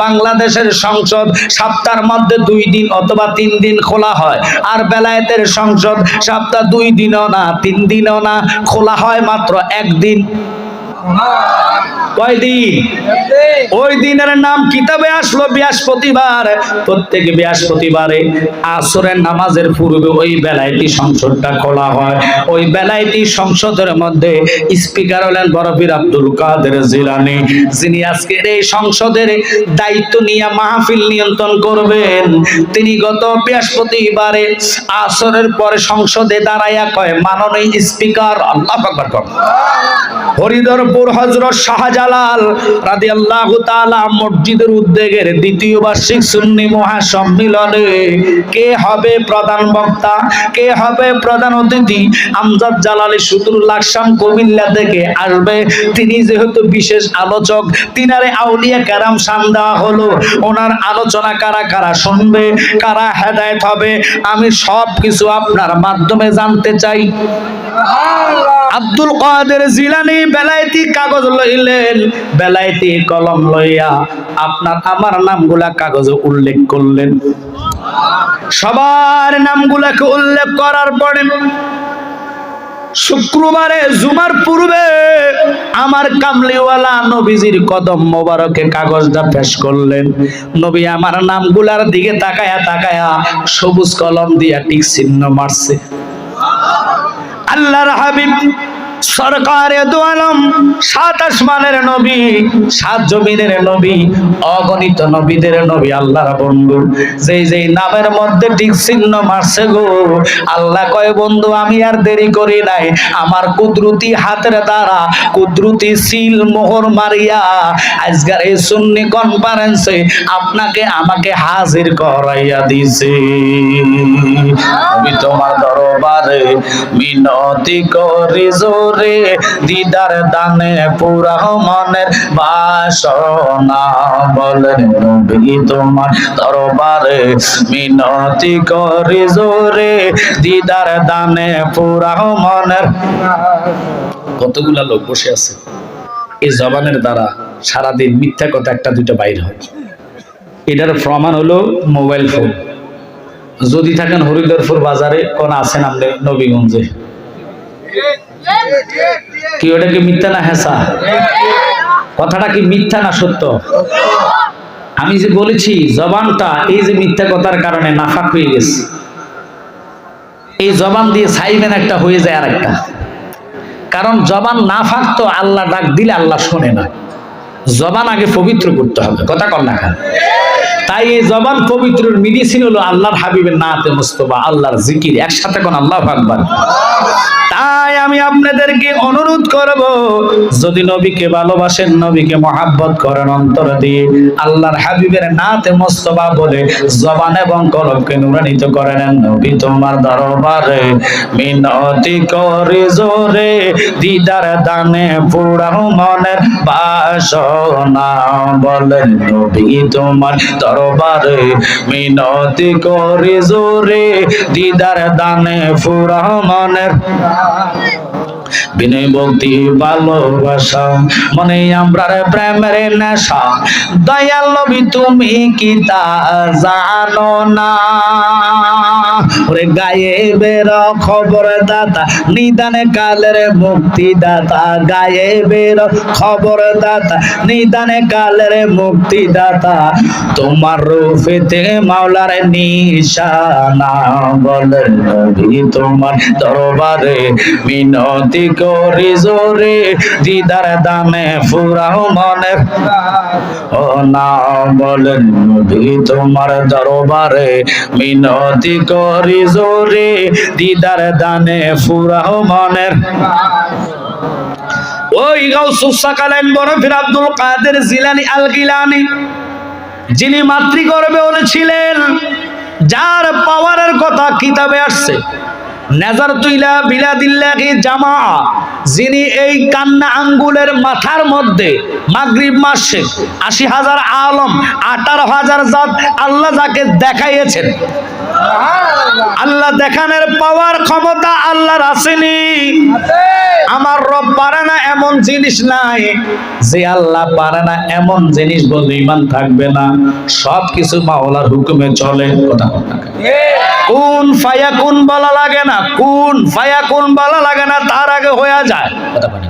বাংলাদেশের সংসদ সপ্তাহের মধ্যে 2 দিন অথবা 3 দিন খোলা হয়, আর বেলায়েতের সংসদ সপ্তাহ 2 দিনও না 3 দিনও না, খোলা হয় মাত্র 1 দিন। কয়দিন? ওই দিনের নাম কিতাবে আসলো বৃহস্পতিবার। প্রত্যেক বৃহস্পতিবারে আসরের নামাজের পূর্বে ওই বেলায়েতি সংসদটা খোলা হয়। ওই বেলায়েতি সংসদের মধ্যে স্পিকার হলেন বড় পীর আব্দুল কাদের জিলানী, যিনি আজকের এই সংসদের দায়িত্ব নিয়ে মাহফিল নিয়ন্ত্রণ করবেন। তিনি গত বৃহস্পতিবারে আসরের পরে সংসদে দাঁড়াইয়া কয়, মাননীয় স্পিকার, আল্লাহু আকবার, হরিধরপুর হযরত শাহজালাল রাদিয়াল্লাহু তাআলা মসজিদের উদ্যোগের 2য় বার্ষিক সুন্নি মহাসম্মেলনে কে হবে প্রধান বক্তা, কে হবে প্রধান অতিথি? আমজাদ জালালী সুদুল্লাহ শাম কুমিল্লা থেকে আসবে। তিনি যেহেতু বিশেষ আলোচক, তিনারে আউলিয়া কেরাম শান দেওয়া হলো। ওনার আলোচনা কারা কারা শুনবে, কারা হেদায়েত হবে, আমি সব কিছু আপনার মাধ্যমে জানতে চাই। আব্দুল কাদের জিলানী বেলায়েতি কাগজ লইলেন, বেলায়েতি কলম লইয়া আপনার আমার নামগুলা কাগজে উল্লেখ করলেন। সবার নামগুলাকে উল্লেখ করার পরে শুক্রবারে জুমার পূর্বে আমার কামলিওয়ালা নবীজির কদম মোবারকে কাগজটা পেশ করলেন। নবী আমার নামগুলার দিকে তাকায়া তাকায়া সবুজ কলম দিয়া টিক চিহ্ন মারছে। আল্লাহর হাবিব সরকারে দু আলম, 7 আসমানের নবী, 7 জমিনের নবী, অগণিত নবীদের নবী, আল্লাহর বন্ধু, যেই যেই নামের মধ্যে টিক চিহ্ন মারছে গো, আল্লাহ কয় বন্ধু আমি আর দেরি করি নাই, আমার কুদরতি হাতের দ্বারা কুদরতি সিল মোহর মারিয়া আজকের এই সুন্নি কনফারেন্সে আপনাকে আমাকে হাজির করাইয়া দিছে। আমি তোমার দরবারে মিনতি করি জোরে, দিদার দানে পুরা মনের বাসনা, বলেন নবী তোমার দরবারে মিনতি করি জোরে, দিদার দানে পুরা মনের। কতগুলা লোক বসে আছে, এই জবানের দ্বারা সারাদিন মিথ্যা কথা একটা দুইটা বাইর হয়। এটার প্রমাণ হলো মোবাইল ফোন। যদি থাকেন হরিধরপুর বাজারে, কোন আছেন আপনি নবীগঞ্জে, কি ওটা কি মিথ্যা না হেসা? কথাটা কি মিথ্যা না সত্য? আমি যে বলেছি জবানটা এই যে মিথ্যা কথার কারণে নাফাক হয়ে গেছে, এই জবান দিয়ে সাইবেন একটা হয়ে যায় আর একটা। কারণ জবান নাফাক তো আল্লাহ ডাক দিলে আল্লাহ শোনে না। জবান আগে পবিত্র করতে হবে, কথা কর না খান। তাই এই জবান পবিত্রের মেডিসিন হলো আল্লাহর হাবিবের নাতে মুস্তফা, আল্লাহর জিকির। একসাথে কোন আল্লাহু আকবার। তাই আমি আপনাদেরকে অনুরোধ করব, যদি নবীকে ভালোবাসেন, নবীকে মহাব্বত করেন অন্তর দিয়ে, আল্লাহর হাবিবের নাতে মুস্তফা বলে জবান এবং কলবকে নূরান্বিত করে নেন। নবী তোমার দরবারে মিনতি করি জোরে, দিদার দানে পুরা মনের বাসনা, বলেন নবী তোমার দরবারে মিনতি করি জোরে, দিদার দানে পুরা মনের। বিনয় ভক্তি ভালোবাসা মনে আমরার প্রেমের নেশা, দয়াল নবী তুমি কি তা জানো না? ওরে গায়েবের খবর দাতা, নিদানে কালের মুক্তি দাতা, গায়েবের খবর দাতা, নিদানে কালের মুক্তি দাতা, তোমার রূপেতে মাওলার নিশানা, বলেন নবী তোমার দরবারে মিনতি করি জোরে, দিদার দানে ফুরাও মনের। ও না, বলেন নবী তোমার দরবারে মিনতি করি জোরে, দিদার দানে ফুরাও মনের। ওই গাউসুস সাকালাইন বড় পীর আব্দুল কাদের জিলানী আল গিলানী, যিনি মাতৃগর্ভে ছিলেন, যার পাওয়ারের কথা কিতাবে আসছে, নাজারতু ইলা বিলাদিল্লাহি জামা, যিনি এই কান্না আঙ্গুলের মাথার মধ্যে মাগরিব মাসে ৮০,০০০ আলম ১৮,০০০ জাত আল্লাহ যাকে দেখাইয়েছেন, আল্লাহ দেখানোর পাওয়ার ক্ষমতা আল্লাহর আসেনি। আমার রব পারে না এমন জিনিস নাই, যে আল্লাহ পারে না এমন জিনিস বলে ঈমান থাকবে না। সবকিছু মাওলার হুকুমে চলে। কথা বলা কুন ফায়াকুন বলা লাগে না, কুন ফায়াকুন বলা লাগে না, তার আগে হয়ে যায়। কথা বলা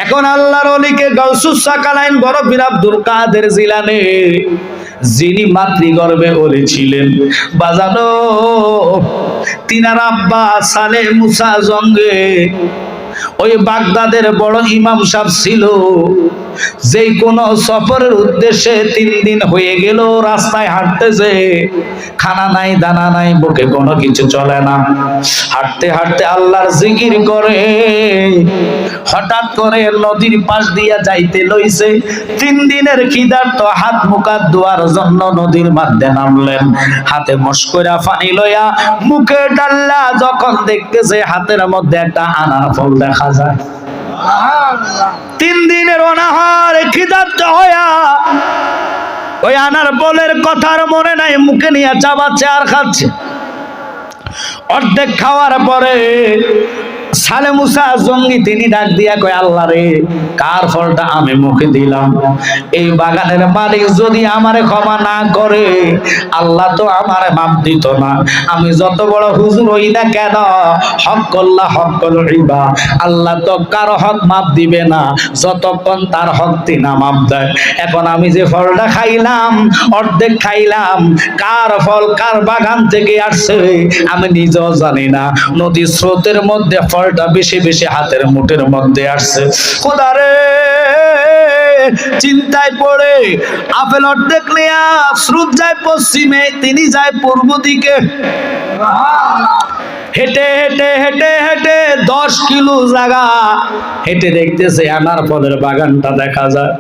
এখন আল্লাহর ওলিকে গাউসুস সাকালাইন বড় পীর আব্দুল কাদের জিলানী, যিনি মাতৃগর্ভে ওলি ছিলেন, বাজানো তিনার আব্বা সালেহ মুসা জঙ্গে ওই বাগদাদের বড় ইমাম সাহেব ছিল। যেই কোন সফরের উদ্দেশ্যে 3 দিন হয়ে গেল, রাস্তায় হাঁটতেছে, খানা নাই দানা নাই, বুকে কোনো কিছু চলে না, হাঁটতে হাঁটতে আল্লাহর জিকির করে হঠাৎ করে নদীর পাশ দিয়া যাইতে লইছে। 3 দিনের খিদার্ত হাত মুখ ধোয়ার জন্য নদীর মধ্যে নামলেন। হাতে মশকরা পানি লইয়া মুখে ডাল্লা যখন দেখতেছে হাতের মধ্যে একটা আনার ফল দেখা যায়। 3 দিনের অনাহার খিদার্ত হইয়া ওই আনার ফলের কথার মনে নাই, মুখে নিয়ে চাবাচ্ছে আর খাচ্ছে। অর্ধেক খাওয়ার পরে সালেহ মুসা জঙ্গি তিনি ডাক দিয়া কয়, আল্লাহ রে, কার ফলটা আমি মুখে দিলাম? এই বাগানের মালিক যদি আমারে ক্ষমা না করে, আল্লাহ তো আমারে মাপ দিত না। আমি যত বড় হুজুর হই না কেন, হক কল্লা হক কল রিবা, আল্লাহ তো কারো হক মাপ দিবে না যতক্ষণ তার হক তিনা মাপ দেয়। এখন আমি যে ফলটা খাইলাম, অর্ধেক খাইলাম, কার ফল কার বাগান থেকে আসছে আমি নিজেও জানি না। নদীর স্রোতের মধ্যে ফলটা বেশি বেশি হাতের মুঠের মধ্যে আসছে। খোদা রে, চিন্তায় পড়ে আপেল অর্ধেক নিয়া স্রোত যায় পশ্চিমে, তিনি যায় পূর্ব দিকে। হেঁটে হেঁটে হেঁটে হেঁটে 10 কিলো জায়গা হেঁটে দেখতেছে আনার ফলের বাগানটা দেখা যায়।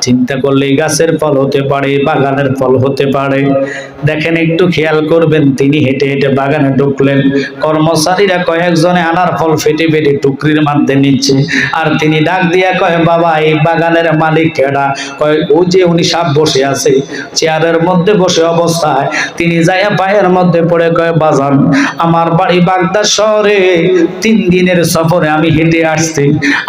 চিন্তা করলে গাছের ফল হতে পারে, বাগানের ফল হতে পারে। দেখেন, একটু খেয়াল করবেন, তিনি হেঁটে হেঁটে বাগানে ঢুকলেন। কর্মচারীরা কয়েকজনে আনার ফল ফেটে ফেটে টুকরির মধ্যে নিচ্ছে। আর তিনি ডাক দিয়া কয়, বাবা, এই বাগানের মালিক কেডা? কয়, ও যে উনি সাপ বসে আছে চেয়ারের মধ্যে বসে অবস্থায়। তিনি যাইয়া পায়ের মধ্যে পড়ে কয়, বাজান, আমার বাড়ি বাগদাদ শহরে, 3 দিনের সফরে আমি হেঁটে আসছি,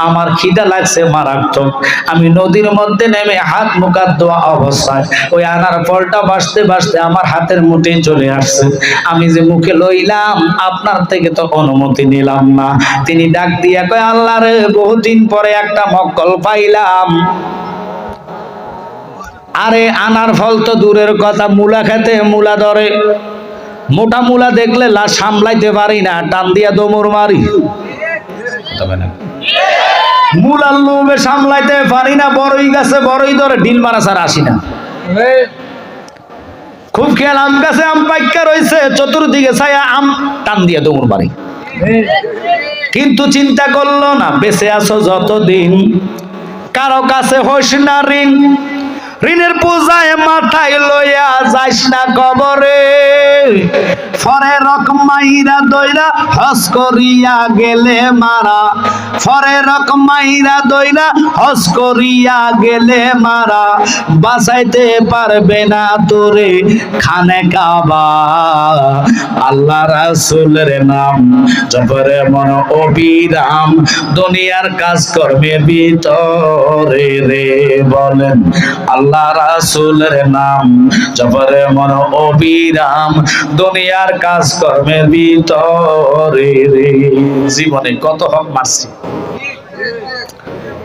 আমার খিদা লাগছে মারাত্মক। আমি নদীর মধ্যে নেমে হাত মুখ ধোয়া অবস্থায় ওই আনার ফলটা বাসতে বাসতে আমার হাতের মুঠে চলে আসছে। আমি যে মুখে লইলাম, আপনার থেকে তো অনুমতি নিলাম না। তিনি ডাক দিয়া কয়, আল্লাহ রে, বহুদিন পরে একটা মক্কল পাইলাম। আরে আনার ফল তো দূরের কথা, মূলা খেতে মূলা ধরে, মোটা মূলা দেখলে লা সামলাইতে পারি না, টান দিয়া দমর মারি। তবে না, মূলার লোভে সামলাইতে পারি না, বড়ই গাছে বড়ই ধরে, ডিল মারা ছাড়া আসি না। খুব খেয়াল, আম গাছে আম পাইকা রয়েছে, চতুর্দিকে ছায়া, আম টান দিয়ে দৌড় মারি। কিন্তু চিন্তা করলো না, বেঁচে আছো যতদিন, কারো কাছে হইস না ঋণ, ঋণের পূজায় মাথায় লইয়া যাইস না কবরে। ফরে রক মাইরা দইরা হস করিয়া গেলে মারা, ফরে রক মাইরা দইরা হস করিয়া গেলে মারা, বাঁচাইতে পারবে না তোরে খানে কাবা। আল্লাহ রাসূলের নাম জপরে মন অবিরাম, দুনিয়ার কাজ কর্মে ভিতরে রে। বলেন, আল্লাহ রাসূলের নাম জপরে মন অবিরাম, দুনিয়ার কাজ কর্মের ভিতরে রে। জীবনে কত হক মারছি,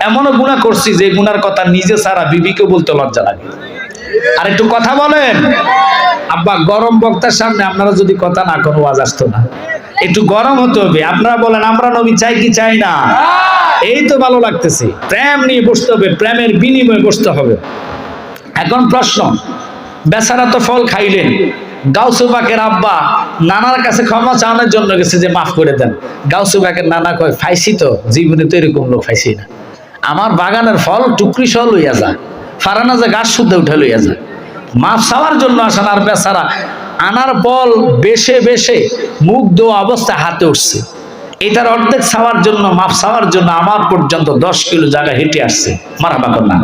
এমনও গুনাহ করছি যে গুনার কথা নিজে ছাড়া বিবিকে বলতে লজ্জা লাগে। আর একটু কথা বলেন, আব্বা, গরম বক্তার সামনে আপনারা যদি কথা না কোনো ওয়াজ আসতো না। একটু গরম হতে হবে। আপনারা বলেন, আমরা নবী চাই কি চাই না? এই তো ভালো লাগতেছে, প্রেম নিয়ে বসতে হবে, প্রেমের বিনিময়ে বসতে হবে। এখন প্রশ্ন, বেচারা তো ফল খাইলেন, গাউসু পাকের আব্বা নানার কাছে ক্ষমা চাওয়ানোর জন্য গেছে যে মাফ করে দেন। গাউসু পাকের নানা কয়, ফাইসি তো, জীবনে তো এরকম লোক ফাইসি না। আমার বাগানের ফল টুকরি সহ লইয়া যা, ফারানা যে গাছ শুদ্ধ উঠে লইয়া যা, মাফ চাওয়ার জন্য আসেন। আর বেচারা আনার ফল বেশে বেশে মুখ দোয়া অবস্থায় হাতে উঠছে। এটার অর্ধেক চাওয়ার জন্য, মাপ চাওয়ার জন্য আমার পর্যন্ত 10 কিলো জায়গা হেঁটে আসছে। মারহাবা কর না।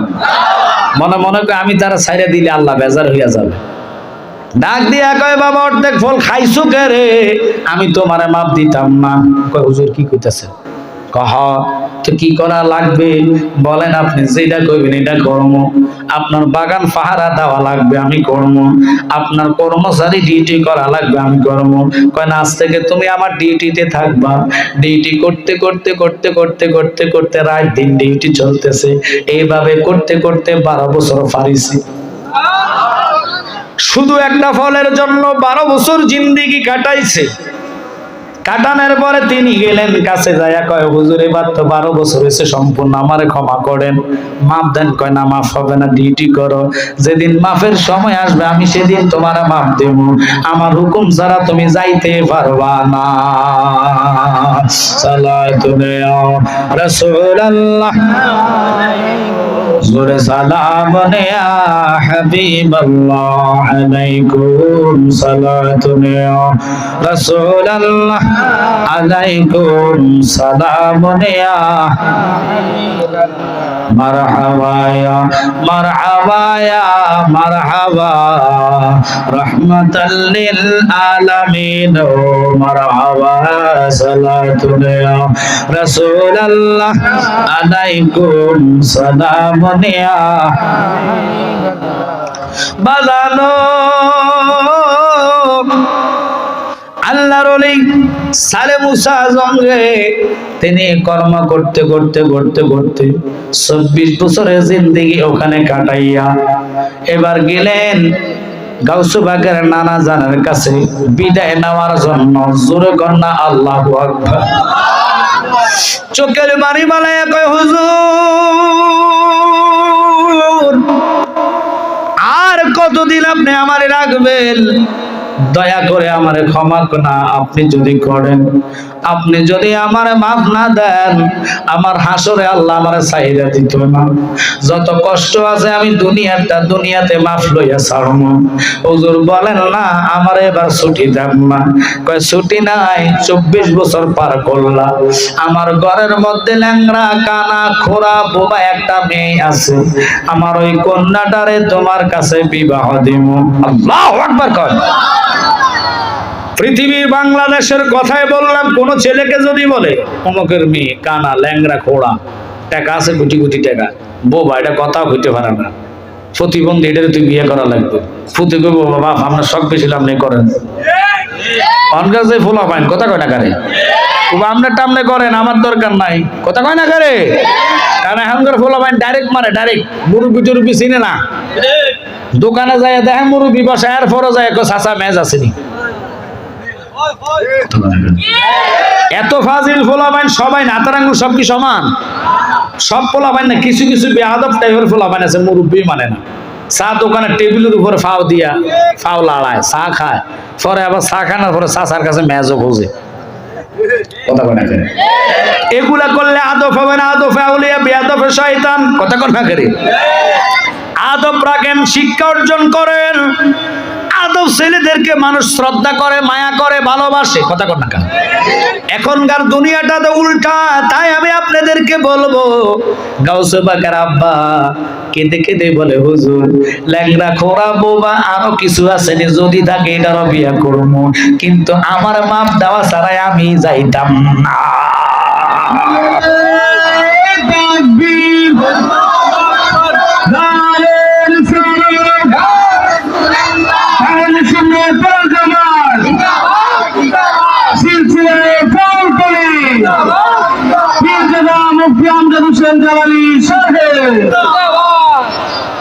মনে মনে করে আমি তারা ছাইড়া দিলে আল্লাহ বেজার হইয়া যাবে। ডাক দিয়া কয়, বাবা অর্ধেক ফল খাইছো কে রে? আমি তোমারে মাপ দিতাম না। কয় হুজুর কি কইতাছে? কহ তো কি করা লাগবে বলেন, আপনি যেটা কইবেন এটা করবো। আপনার বাগান পাহারা দেওয়া লাগবে, আমি করবো। আপনার কর্মচারী ডিউটি করা লাগবে, আমি করবো। কয় না, আজ থেকে তুমি আমার ডিউটিতে থাকবা। ডিউটি করতে করতে করতে করতে করতে করতে রাত দিন ডিউটি চলতেছে। এইভাবে করতে করতে 12 বছর ফারিছি। শুধু একটা ফলের জন্য 12 বছর জিন্দেগি কাটাইছে। কাটানোর পরে তিনি গেলেন কাছে যাইয়া কয়, হুজুর এবার তো 12 বছর হয়েছে সম্পূর্ণ, আমারে ক্ষমা করেন, মাপ দেন। কয় না, মাফ হবে না, ডিউটি করো। যেদিন মাফের সময় আসবে আমি সেদিন তোমার মাপ দেব, আমার হুকুম ছাড়া তুমি যাইতে পারবা না। সালাতু আলা রাসূলুল্লাহ, জোরে সালাম ইয়া হাবিবাল্লাহ, আলাইকুম সালাতু ইয়া রাসূলুল্লাহ, আলাইকুম সালাম ইয়া মারহাবা ইয়া মারহাবা ইয়া মারহাবা রাহমাতাল লিল আলামিন, মারহাবা সালাতু ইয়া রাসূলুল্লাহ, আলাইকুম সালাম ইয়া বাজানো। আল্লাহর ওলি সালে মুসা জঙ্গে তিনি কর্ম করতে করতে করতে করতে 24 বছরের জিন্দেগি ওখানে কাটাইয়া এবার গেলেন গাউসু বাগের নানা জানের কাছে বিদায় নেওয়ার জন্য। জোরে কন্যা আল্লাহু আকবার। চোখের বাড়ি বানায় কয়, হুজুর আর কতদিন আপনি আমারে রাখবেন? দয়া করে আমারে ক্ষমা না আপনি যদি করেন, আপনি যদি আমারে মাফ না দেন, আমার হাসরে আল্লাহ আমারে চাহিদা দিত না। যত কষ্ট আছে আমি দুনিয়াতে মাফ লইয়া ছাড়বো। হুজুর বলেন না আমারে এবার ছুটি দেন না। কয় ছুটি নাই, 24 বছর পার করলাম, আমার ঘরের মধ্যে ল্যাংড়া কানা খোড়া বোবা একটা মেয়ে আছে, আমার ওই কন্যাটারে তোমার কাছে বিবাহ দিব। আল্লাহু আকবার কয়। পৃথিবীর বাংলাদেশের কথাই বললাম, কোন ছেলেকে যদি বলে অমুকের মেয়ে কানা ল্যাংড়া খোড়া, টাকা আছে কোটি কোটি টাকা, বোবা, এটা কথা হইতে পারে না, প্রতিবন্ধী, এটার তুই বিয়ে করা লাগবে। ফুতে কইব, বাবা আপনার শখ বেশি আপনি করেন। অনকার যে ফোলা পাইন কথা কয় না কারে, আপনার টামনে করেন, আমার দরকার নাই, কথা কয় না কারে। কারণ এখনকার ফোলা পাইন ডাইরেক্ট মারে, ডাইরেক্ট। মুরব্বি টুরব্বি চিনে না, দোকানে যায় দেখেন মুরব্বি বসে, আর ফরো যায় চাচা মেজ আসেনি। এত ফাজিল ফোলাবাইন সবাই না, তারাঙ্গুর সব কি সমান? সব ফোলাবাইন না, কিছু কিছু বেয়াদব টাইপের ফোলাবাইন আছে, মুরব্বি মানে না। চা দোকানে টেবিলের উপরে ফাও দিয়া ফাও লাড়ায়, চা খায়, পরে আবার চা খানোর পরে চাচার কাছে মেজও খোঁজে। কথা কয় না করে। এগুলা করলে আদব হবে না, আদব আউলিয়া বেয়াদব শয়তান। কথা কয় না করে। আদব রাখেন, শিক্ষা অর্জন করেন। আদব ছেলেদেরকে মানুষ শ্রদ্ধা করে, মায়া করে, ভালোবাসে। কথা কন না কেন? এখনকার দুনিয়াটা তো উল্টা। তাই আমি আপনাদেরকে বলবো, গাউসে বাকের আব্বা কেঁদে কেঁদে বলে, হুজুর ল্যাংড়া খোড়া বোবা আরো কিছু আছে, যদি থাকে এটারও বিয়া করবো, কিন্তু আমার মাপ দেওয়া ছাড়াই আমি যাইতাম না।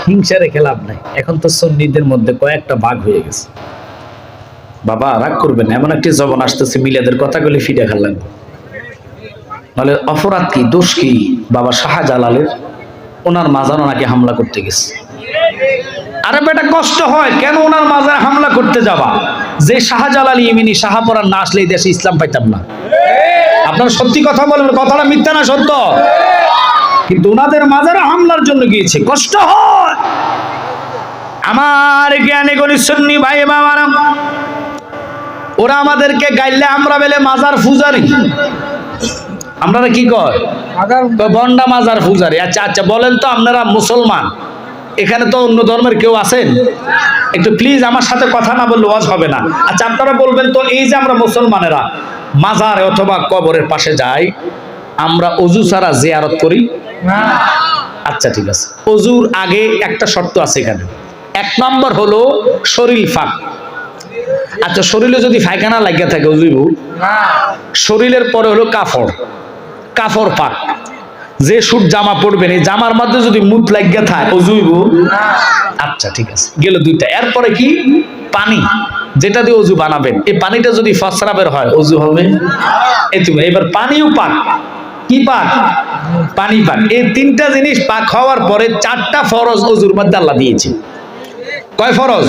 হিংসারে খেলাপ নাই। এখন তো সুন্নিদের মধ্যে কয়েকটা ভাগ হয়ে গেছে। বাবা রাগ করবেন, এমন একটি জবান আসতেছে মিলাদের কথা বলে ফিরে খেলা লাগবে। নাহলে অপরাধ কি, দোষ কি? বাবা শাহজালালের ওনার মাজারও নাকি হামলা করতে গেছে। আরে বেটা কষ্ট হয় কেন ওনার মাজারে হামলা করতে যাবা? যে শাহজালাল ইমিনি শাহপরান না আসলে এই দেশে ইসলাম পাইতাম না। আপনারা সত্যি কথা বলেন, কথাটা মিথ্যা না সত্য? কিন্তু ওনাদের মাজারে হামলার জন্য গিয়েছে, কষ্ট হয়। আমার জ্ঞানী গণি সুন্নি ভাই বাবারা, ওরা আমাদেরকে গাইলে আমরা বেলে মাজার পূজারি। আপনারা কি কয়? বন্ডা মাজার পূজারি। আচ্ছা আচ্ছা, বলেন তো আপনারা মুসলমান, এখানে তো অন্য ধর্মের কেউ আছেন? একটু প্লিজ আমার সাথে কথা না বললে ওয়াজ হবে না। আচ্ছা আপনারা বলবেন তো, এই যে আমরা মুসলমানেরা মাজার অথবা কবরের পাশে যাই, আমরা অজু ছাড়া জিয়ারত করি না? আচ্ছা ঠিক আছে, অজুর আগে একটা শর্ত আছে এখানে। এক নম্বর হলো শরীর ফাঁক। আচ্ছা শরীরে যদি পায়খানা লাগিয়ে থাকে অজুইব না। শরীরের পরে হলো কাফড়, কাফড় পাক। যে সুট জামা পড়বেন, এই জামার মধ্যে যদি মুত লাগিয়ে থাকে অজুইব না। আচ্ছা ঠিক আছে, গেল দুইটা। এরপরে কি? পানি, যেটা দিয়ে অজু বানাবেন, এই পানিটা যদি ফসরাবের হয় অজু হবে? এবার পানিও পাক। কি পাক? পানি পাক। এই তিনটা জিনিস পাক হওয়ার পরে চারটা ফরজ অজুর মধ্যে আল্লাহ দিয়েছে। কয় ফরজ?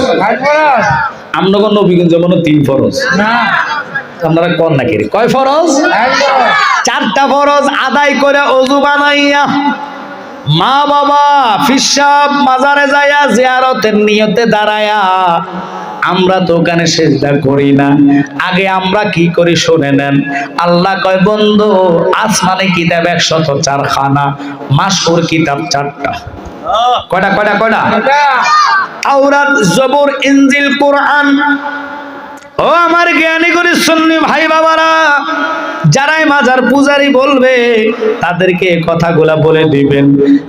আমনগর নবীগঞ্জ যেমন 3 ফরজ না, আপনারা কোন নাকি কয় ফরজ? চারটা ফরজ আদায় করে অজু বানাইয়া মা বাবা ফিসাব মাজারে যায়া জিয়ারতের নিয়তে দাঁড়ায়া, আমরা তো ওখানে সেজদা করি না। আগে আমরা কি করি শুনে নেন। আল্লাহ কয় বন্ধু, আসমানে কিতাব 104 খানা, মাসুর কিতাব 4টা। কয়টা কয়টা কয়টা? তাওরাত, জবুর, ইনজিল, কোরআন। ও আমার জ্ঞানী করে সুন্নি ভাই বাবারা, যারাই মাজার পূজারি বলবে তাদেরকে কথাগুলা বলে দিবেন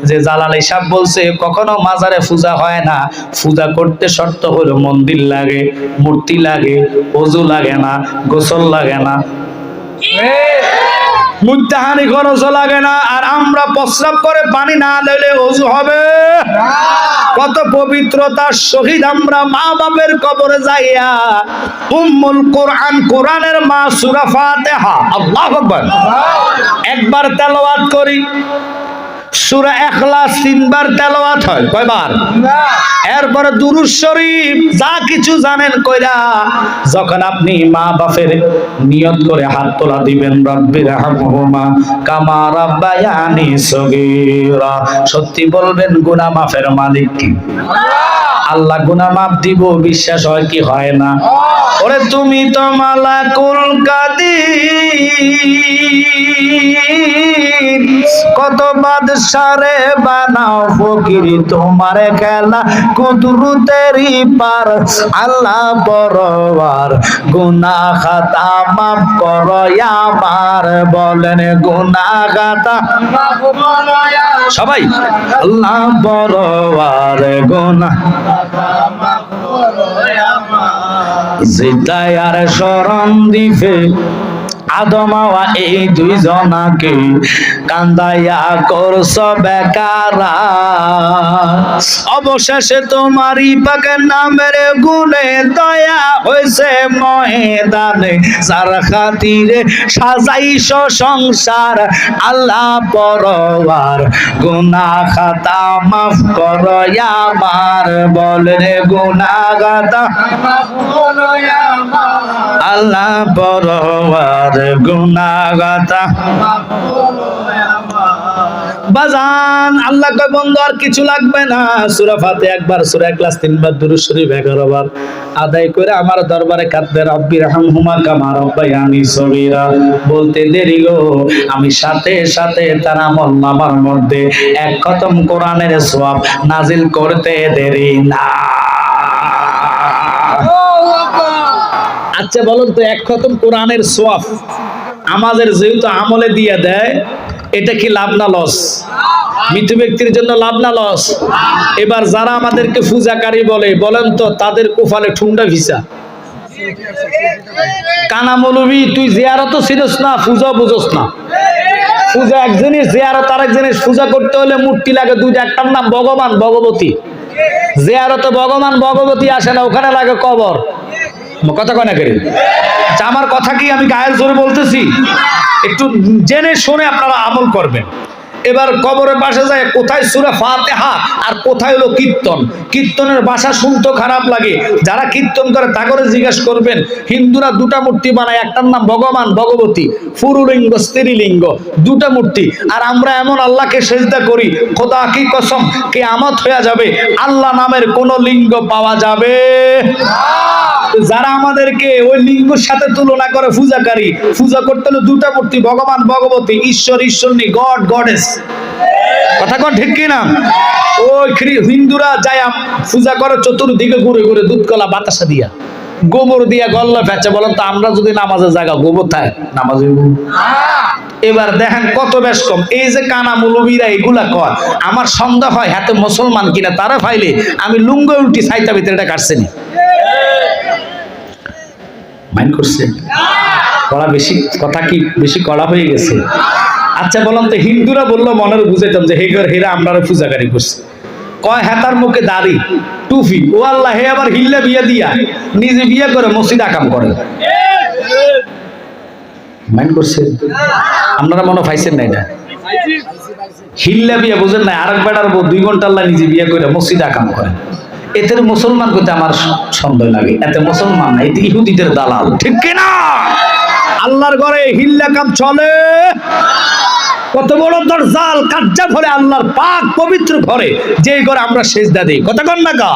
যে জালালী সাহেব বলছে কখনো মাজারে পূজা হয় না। পূজা করতে শর্ত হলো মন্দির লাগে, মূর্তি লাগে, ওযু লাগে না, গোসল লাগে না, মুত্তাহানি খরচ লাগে না। আর আমরা প্রস্রাব করে পানি না দিলে ওযু হবে? কত পবিত্রতার সহিত আমরা মা বাপের কবরে যাইয়া উম্মুল কোরআন, কোরআনের মা সূরা ফাতিহা, আল্লাহু আকবার, একবার তেলাওয়াত করি। সূরা ইখলাস 3 বার তেলাওয়াত হয়। কয়বার? এরপরে দুরূদ শরীফ যা কিছু জানেন কইরা যখন আপনি মা বাপের নিয়ত করে হাত তোলা দিবেন, রব্বির হামহুমা কামা রাব্বায়ানি সগীরা, সত্যি বলবেন গুনাহ মাফের মালিক কি? আল্লাহ গুনাহ মাফ দিব। বিশ্বাস হয় কি হয় না? ওরে তুমি তো মালাকুল কাদির, কত বাদশারে বানাও ফকির, তোমার খেলা কুদরতেরই পার। আল্লাহ বড়বার, গুনাহ খাতা মাফ করো আমার, বলেন গুনাহ খাতা মাফ করো সবাই। আল্লাহ বড়বার, গুনাহ খাতা মাফ করো আমার। জিতায় আর শরণ দিবে আদম হাওয়া এই দুইজনাকে কান্দাইয়া করছ বেকারা, অবশেষে তোমারই পাকের নামের গুণে দয়া হয়েছে ময়দানে, যার খাতিরে সাজাইছ সংসার। আল্লাহ পরওয়ার, গুনাহ খাতা মাফ করো আমার, বলেন গুনাহ খাতা মাফ করো আমার। আল্লাহ পরওয়ার, গুনাহগাতা বাজান। আল্লাহ কয় বন্ধু আর কিছু লাগবে না। সূরা ফাতিহা একবার, সূরা ইখলাস 3 বার, দুরূদ শরীফ 11 বার আদায় করে আমার দরবারে কাঁদবে, রব্বির হামহুমা কামা রাব্বায়ানি সগীরা বলতে দেরি গো, আমি সাথে সাথে তার আমলনামার মধ্যে 1 খতম কোরআনের সওয়াব নাজিল করতে দেরি না। আচ্ছা বলুন তো, 1 খতম কোরআনের সওয়াব আমাদের যেহেতু আমলে দিয়ে দেয়, এটা কি লাভ না লস? মৃত ব্যক্তির জন্য লাভ না লস? এবার যারা আমাদেরকে পূজাকারী বলে, বলেন তো তাদের কপালে ঠুন্ডা ভিসা। কানা মৌলবী, তুই জিয়ারতও চিনিস না, পূজা বুঝোস না। পূজা এক জিনিস, জিয়ারত আরেক জিনিস। পূজা করতে হলে মূর্তি লাগে 2টা, একটার নাম ভগবান, ভগবতী। জিয়ারতে ভগবান ভগবতী আসে না, ওখানে লাগে কবর। কথা কয় না করি? আমার কথা কি আমি গায়ের জোরে বলতেছি? একটু জেনে শুনে আপনারা আমল করবেন। এবার কবরের পাশে যায়, কোথায় সূরা ফাতিহা আর কোথায় হলো কীর্তন। কীর্তনের ভাষা শুনতে খারাপ লাগে, যারা কীর্তন করে তাগরে জিজ্ঞেস করবেন। হিন্দুরা 2টা মূর্তি বানায়, একটার নাম ভগবান ভগবতী, পুরুলিঙ্গ স্ত্রীলিঙ্গ 2টা মূর্তি। আর আমরা এমন আল্লাহকে সেজদা করি, খোদা কি কসম, কিয়ামত হয়ে যাবে আল্লাহ নামের কোন লিঙ্গ পাওয়া যাবে না। যারা আমাদেরকে ওই লিঙ্গের সাথে তুলনা করে পূজাকারী, পূজা করতে হলে দুটা মূর্তি, ভগবান ভগবতী, ঈশ্বর ঈশ্বরনী, গড গডেস, কথা কোন ঠিক কিনা? ওই হিন্দুরা যায় পূজা করে চতুর্দিকে ঘুরে ঘুরে দুধ কলা বাতাসা দিয়া, গোবর দিয়া গল্লা ফেঁচে। বলেন তো আমরা যদি নামাজের জায়গা গোবর থাকে নামাজে? এবার দেখেন কত বেশ কম। এই যে কানা মুলবিরা এগুলা কর, আমার সন্দেহ হয় হাতে মুসলমান কিনা তারা ফাইলে আমি লুঙ্গ উল্টি সাইতা ভিতরে এটা কাটছেনি। মাইন্ড করছে কড়া বেশি, কথা কি বেশি কড়া হয়ে গেছে? আচ্ছা বললাম তো হিন্দুরা বললো মনের বুঝাইতাম যে হেরা আমরা পূজাকারী করছে। কয় হেতার মুখে দাড়ি টুপি, ও আল্লাহ হে আবার হিল্লা বিয়া দিয়া নিজে বিয়ে করে মসজিদ আকাম করে। মাইন্ড করছে? আপনারা মনে পাইছেন না এটা? হিল্লা বিয়া বুঝেন না? আরেক বেটার বউ 2 ঘন্টা আল্লাহ নিজে বিয়ে করে মসজিদ আকাম করে। এতে মুসলমান করতে আমার সন্দেহ লাগে। এতে মুসলমান না, এতে ইহুদিদের দালাল, ঠিক কিনা? আল্লাহর ঘরে হিল্লা কাম চলে। কত বড় দরজাল কাজ্জা ভরে আল্লাহর পাক পবিত্র ঘরে, যেই ঘরে আমরা সেজদা দেই। কথা কন না কা?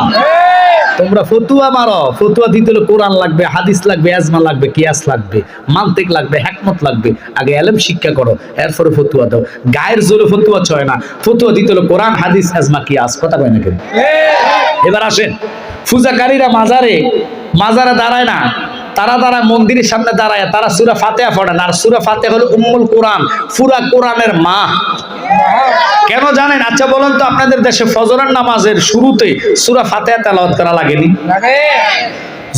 তোমরা ফতুয়া মারো, ফতুয়া দিতে হলে কোরআন লাগবে, হাদিস লাগবে, আজমা লাগবে, কিয়াস লাগবে, মানতিক লাগবে, হিকমত লাগবে। আগে ইলম শিক্ষা করো, এরপরে ফতুয়া দাও। গায়ের জোরে ফতুয়া চয় না, ফতুয়া দিতে হলে কোরআন হাদিস আজমা কিয়াস। কথা কয় না কেন? এবার আসেন, পূজাকারীরা মাজারে দাঁড়ায় না, তারা দাঁড়ায় মন্দিরের সামনে দাঁড়ায়, তারা সূরা ফাতিহা পড়ে না। আর সূরা ফাতিহা হলো উম্মুল কোরআন, পুরা কোরআনের মা। কেন জানেন? আচ্ছা বলেন তো আপনাদের দেশে ফজরের নামাজের শুরুতে সূরা ফাতিহা তেলাওয়াত করা লাগেনি? লাগে।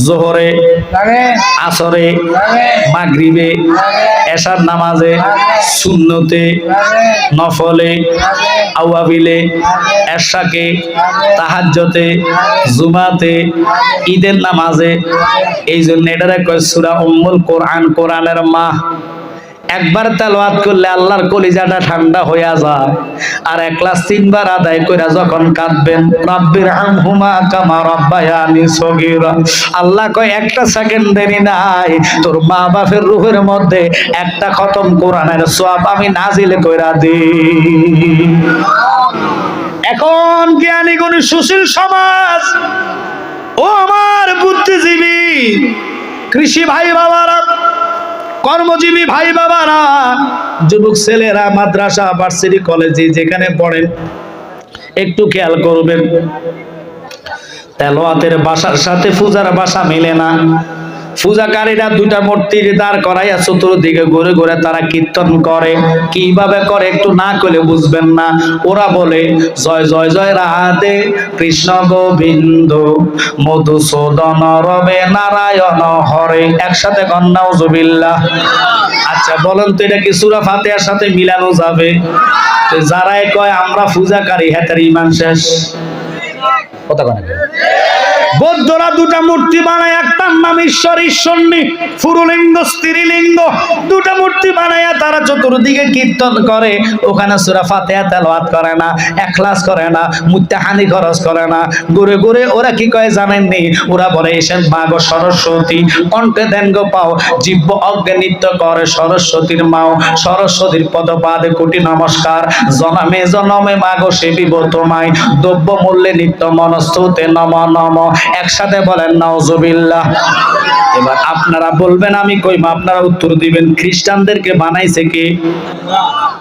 জোহরে লাগে, আসরে লাগে, মাগরিবে, এশার নামাজে, সুন্নতে, নফলে, আওয়াবিলে, এশাকে, তাহাজ্জুদে, জুমাতে, ঈদের নামাজে। এই জন্য এটারে কয় সূরা উম্মুল কোরআন, কোরআনের মা। একবার তেলাওয়াত করলে আল্লাহর কলিজাটা ঠান্ডা হইয়া যায়। আর এক ক্লাস 3 বার আদায় কইরা যখন কাঁদবেন, রাব্বির হামহুমা কামা রাব্বায়ানি সগীরা, আল্লাহ কয় একটা সেকেন্ড দেরি নাই, তোর মা বাপের রূহের মধ্যে একটা খতম কোরআনের সওয়াব আমি নাজিল কইরা দিই। এখন জ্ঞানী গুণী সুশীল সমাজ, ও আমার বুদ্ধিজীবী কৃষি ভাই বাবারা, কর্মজীবী ভাই বাবারা, যুবক ছেলেরা, মাদ্রাসা, ভার্সিটি, কলেজে যেখানে পড়েন, একটু খেয়াল করবেন, তেলাওয়াতের ভাষার সাথে পূজার ভাষা মিলে না। পূজাকারীরা 2টা মূর্তির দাঁড় করাইয়া চতুর্দিকে ঘুরে ঘুরে তারা কীর্তন করে। কিভাবে করে একটু না করলে বুঝবেন না। ওরা বলে জয় জয় জয় রাধে কৃষ্ণ গোবিন্দ মধুসূদন রবে নারায়ণ হরে। একসাথে কন নাউজুবিল্লাহ। আচ্ছা বলেন তো এটা কি সূরা ফাতিহার সাথে মিলানো যাবে? তো যারাই কয় আমরা পূজাকারী, হেতার ঈমান শেষ। কথা কয় না? বৌদ্ধরা 2টা মূর্তি বানায়, একটার নাম ঈশ্বর ঈশ্বরনী, পুরুলিঙ্গ স্ত্রীলিঙ্গ। 2টা মূর্তি বানায়া তারা চতুর্দিকে কীর্তন করে। ওখানে সূরা ফাতিহা তেলাওয়াত করে না, ইখলাস করে না, মুত্তাহানি খরচ করে না। ঘুরে ঘুরে ওরা কি কয় জানেননি? ওরা বলে এসেন মা গো সরস্বতী, কণ্ঠে দেন গো পাও, জিহ্ব অজ্ঞে নৃত্য করে সরস্বতীর মাও। সরস্বতীর পদপাদে কোটি নমস্কার, জনমে জনমে মা গো সেবিব তোমায়, দ্রব্য মূল্যে নিত্য মনস্তুতে নম নম। একসাথে বলেন নাউজুবিল্লাহ। এবার আপনারা বলবেন আমি কইম, আপনারা উত্তর দিবেন খ্রিস্টানদেরকে বানাইছে কে?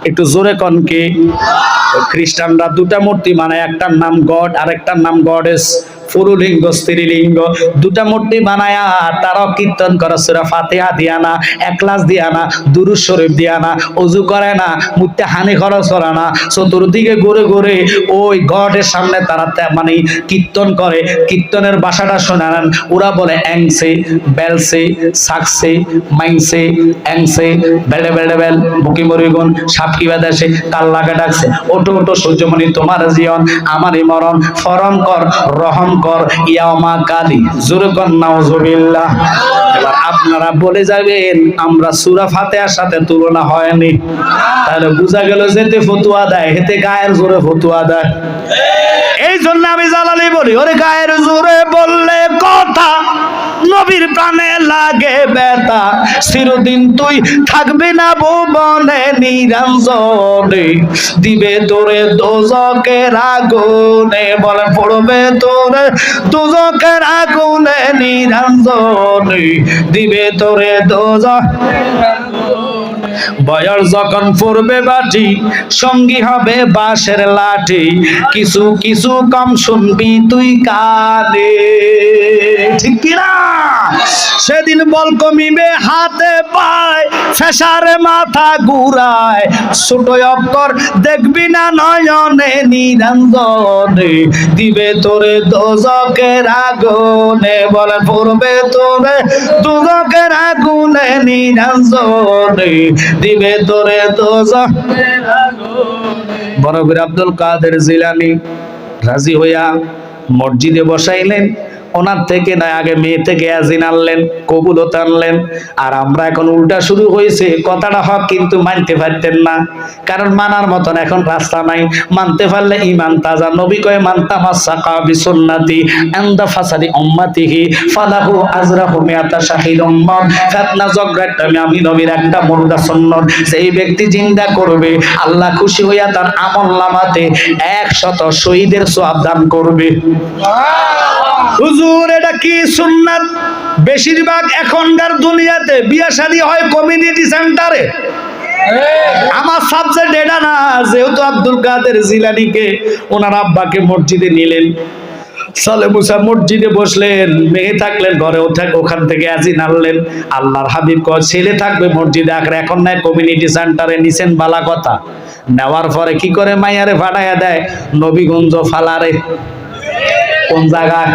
একটু জোরে কন কে? খ্রিস্টানরা 2টা মূর্তি বানায়, একটার নাম গড আর একটার নাম গডেস, পুরুলিঙ্গ স্ত্রীলিঙ্গ। 2টা মূর্তি বানায়া তারাও কীর্তন করে সূরা ফাতিহা দিয়া না, ইখলাস দিয়া না, দুরূদ শরীফ দিয়া না, ওযু করে না, মুত্তাহানি খরচ করে না। চতুর্দিকে ঘুরে ঘুরে ওই গডের সামনে তারা মানে কীর্তন করে। কীর্তনের ভাষাটা শোনান। ওরা বলে এংসে বেলসে সাকসে মাইনসে এংসে বেড়ে বেড়ে বেল বুকি মরিগুন সাপ কি বাদাসে কাল্লাকে ডাকছে, ওটো ওটো সূর্যমণি তোমার জীবন আমারই মরণ, ফরম কর রহম কর ইয়ামা কালি। জোরে কর নাউজুবিল্লাহ। এবার আপনারা বলে যাবেন আমরা সূরা ফাতিহার সাথে তুলনা হয়নি। তাহলে বোঝা গেল যেতে ফতুয়া দেয় হেতে গায়ের জোরে ফতুয়া দেয়। এই জন্য আমি জালালি বলি, ওরে গায়ের জোরে বললে কথা নবীর প্রাণে লাগে ব্যথা, চিরদিন তুই থাকবি না ভুবনে নিরঞ্জনে, দিবে তোরে দোজকের আগুনে, বলে পড়বে তোরে দোজকের আগুনে নিরঞ্জনে, দিবে তোরে দোজক। বয়স যখন পড়বে বাটি, সঙ্গী হবে বাঁশের লাঠি, কিছু কিছু কম শুনবি তুই কানে, ঠিক কিনা? সেদিন বল কমিবে হাতে পায়, ফেসারে মাথা ঘুরায়, ছোট অক্ষর দেখবি না নয়নে নিরঞ্জনে, দিবে তোরে দোজকের আগুনে, বলে পড়বে তোরে দোজকের আগুনে নিরঞ্জনে, দিবে তোরে দোজকের আগুনে। বড় পীর আব্দুল কাদের জিলানী রাজি হইয়া মসজিদে বসাইলেন। ওনার থেকে না আগে মেয়ে থেকে আজিন আনলেন, কবুলত আনলেন। আর আমরা এখন উল্টা শুরু হয়েছে, কথাটা হক কিন্তু মানতে পারতেন না, কারণ মানার মতন এখন রাস্তা নাই। মানতে পারলে ইমান তাজা। নবী কয় মান তামাসসাকা বিসুন্নতি ইনদা ফাসাদি উম্মতিহি ফালাহু আজরাহু মিআতা শাহিদ উম্মত। ফিতনা জগরাত আমি নবীর একটা মুর্দা সুন্নাত, সেই ব্যক্তি জিন্দা করবে, আল্লাহ খুশি হইয়া তার আমলনামাতে 100 শহীদের সওয়াব দান করবে। হুজুর এটা কি সুন্নাত? বেশিরভাগ এখনকার দুনিয়াতে বিয়ে শাদী হয় কমিউনিটি সেন্টারে। আমার সাবজেক্ট এটা না। যেহেতু আব্দুল কাদের জিলানীকে ওনার আব্বাকে মসজিদে নিলেন, সালে মুসা মসজিদে বসলেন, মেয়ে থাকলেন ঘরে, ওখান থেকে আজিন আনলেন। আল্লাহর হাবিব কয় ছেলে থাকবে মসজিদে আখরে, এখন নাই কমিউনিটি সেন্টারে। নিছেন বালা কথা, নেওয়ার পরে কি করে মাইয়ারে ফাটাইয়া দেয় নবীগঞ্জ ফালারে। কোন জায়গায়?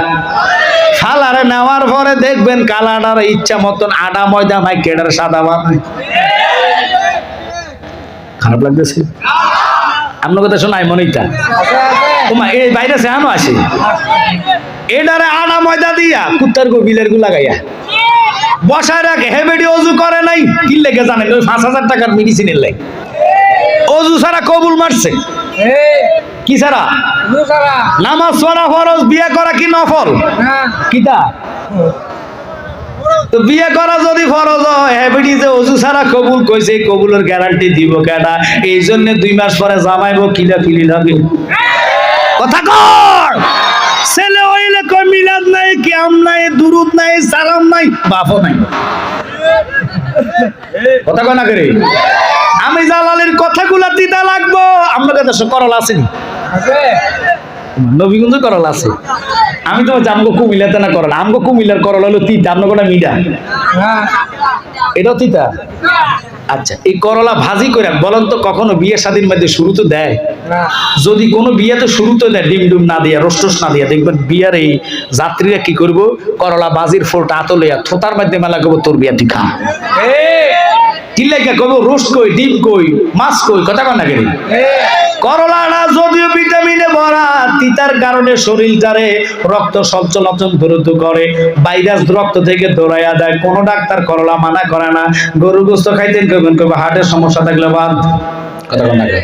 ফালারে নেওয়ার পরে দেখবেন কালাডার ইচ্ছা মতন আডা ময়দা মাই কেডার সাদা বানায়। খারাপ লাগতেছে আপনার কথা শোনাই মনিটা তোমার এই বাইরে সে আনো আসে এডারে আডা ময়দা দিয়া কুত্তার গো বিলের গু লাগাইয়া বসায় রাখে। হে বেডি অজু করে নাই, কি লেগে জানেন? ওই 5,000 টাকার মেডিসিনের লেগে অজু ছাড়া কবুল মারছে। কি ছাড়া? নামাজ পড়া ফরজ, বিয়ে করা কি নফল? কিটা তো বিয়ে করা যদি ফরজ হয়, হেবিডি যে অজু ছাড়া কবুল কইছে, কবুলের গ্যারান্টি দিব কেডা? এই জন্য 2 মাস পরে জামাইবো কিলা কিলি লাগে। কথা কর। ছেলে হইলে কই মিলাদ নাই, কিয়াম নাই, দুরুদ নাই, সালাম নাই, বাপও নাই। কথা কয় না করে। আমি জালালের কথাগুলা দিতে লাগবো। আপনাদের দেশে করলা আসেনি? নবীগঞ্জ করলা আছে। আমি তো আমগো কুমিল্লাতে না করলা, আমগো কুমিল্লার করলা হলো তিতা, আপনার কোটা মিডা, এটাও তিতা। আচ্ছা, এই করলা ভাজি করে বলেন তো কখনো বিয়ে শাদীর মধ্যে শুরু তো দেয়? যদি কোনো বিয়েতে শুরু তো দেয় ডিম ডুম না দিয়া, রোস্টোস না দিয়া, দেখবেন বিয়ার এই যাত্রীরা কি করবো, করলা বাজির ফোলটা আতলিয়া থোতার মধ্যে মেলা করবো, তোর বিয়া তুই খা। কি লাগে কব রোস্ট কই, ডিম কই, মাছ কই, কথা কয় না কেন? করলাটা যদিও ভিটামিনে ভরা, তিতার কারণে শরীরটারে রক্ত সঞ্চালন দ্রুত করে, ভাইরাস রক্ত থেকে দৌড়াইয়া দেয়। কোন ডাক্তার করলা মানা করে না। গরু গোস্ত খাইতেন কইবেন, কইবে হার্টের সমস্যা থাকলে বাদ। কথা কয় না কেন?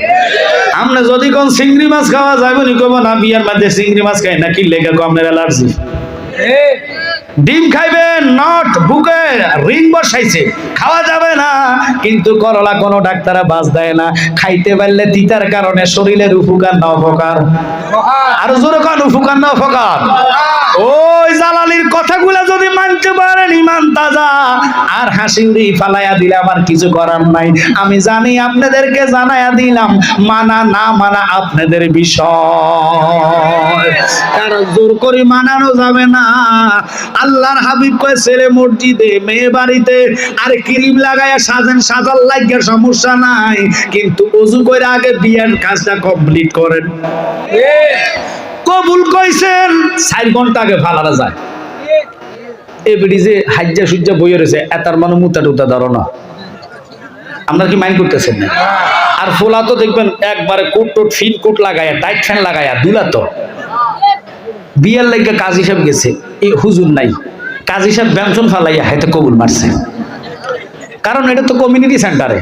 আপনি যদি কোন চিংড়ি মাছ খাওয়া যাবে নি, কইব না বিয়ার মধ্যে চিংড়ি মাছ খাই না, কি লেগে কো আপনার অ্যালার্জি। ডিম খাইবেন, নট বুকে রিং বসাইছে, খাওয়া যাবে না। কিন্তু করলা কোনো ডাক্তারে বাস দেয় না। খাইতে পারলে তিতার কারণে শরীরের উপকার না অপকার? আর জোরে কোন উপকার না অপকার? ওই জালালির কথাগুলা যদি মানতে পারেন ইমান তাজা। আর হাসি উড়ি ফালাইয়া দিলে আমার কিছু করার নাই। আমি জানি আপনাদেরকে জানাইয়া দিলাম, মানা না মানা আপনাদের বিষয়, কারণ জোর করে মানানো যাবে না। আল্লাহর হাবিব কয় ছেলে মসজিদে, মেয়ে বাড়িতে, আর ক্রিম লাগাইয়া সাজেন, সাজার লাগিয়া সমস্যা নাই, কিন্তু ওযু করে আগে বিয়ের কাজটা কমপ্লিট করেন। কবুল কইছেন 4 ঘন্টা আগে ফালারা যায়। এই বেডি যে হাজ্জা সুজ্জা বইয়ে রয়েছে, এতার মানে মুতা টুতা ধরো না। আপনারা কি মাইন্ড করতেছেন না? আর ফোলা তো দেখবেন একবারে কোট টোট ফিন কোট লাগাইয়া, টাইট ফ্যান লাগাইয়া দুলা। তো বিয়ের লাগে কাজী সাহেব গেছে, এই হুজুর নাই, কাজী সাহেব বেঞ্চন ফালাইয়া হাতে কবুল মারছে, কারণ এটা তো কমিউনিটি সেন্টারে।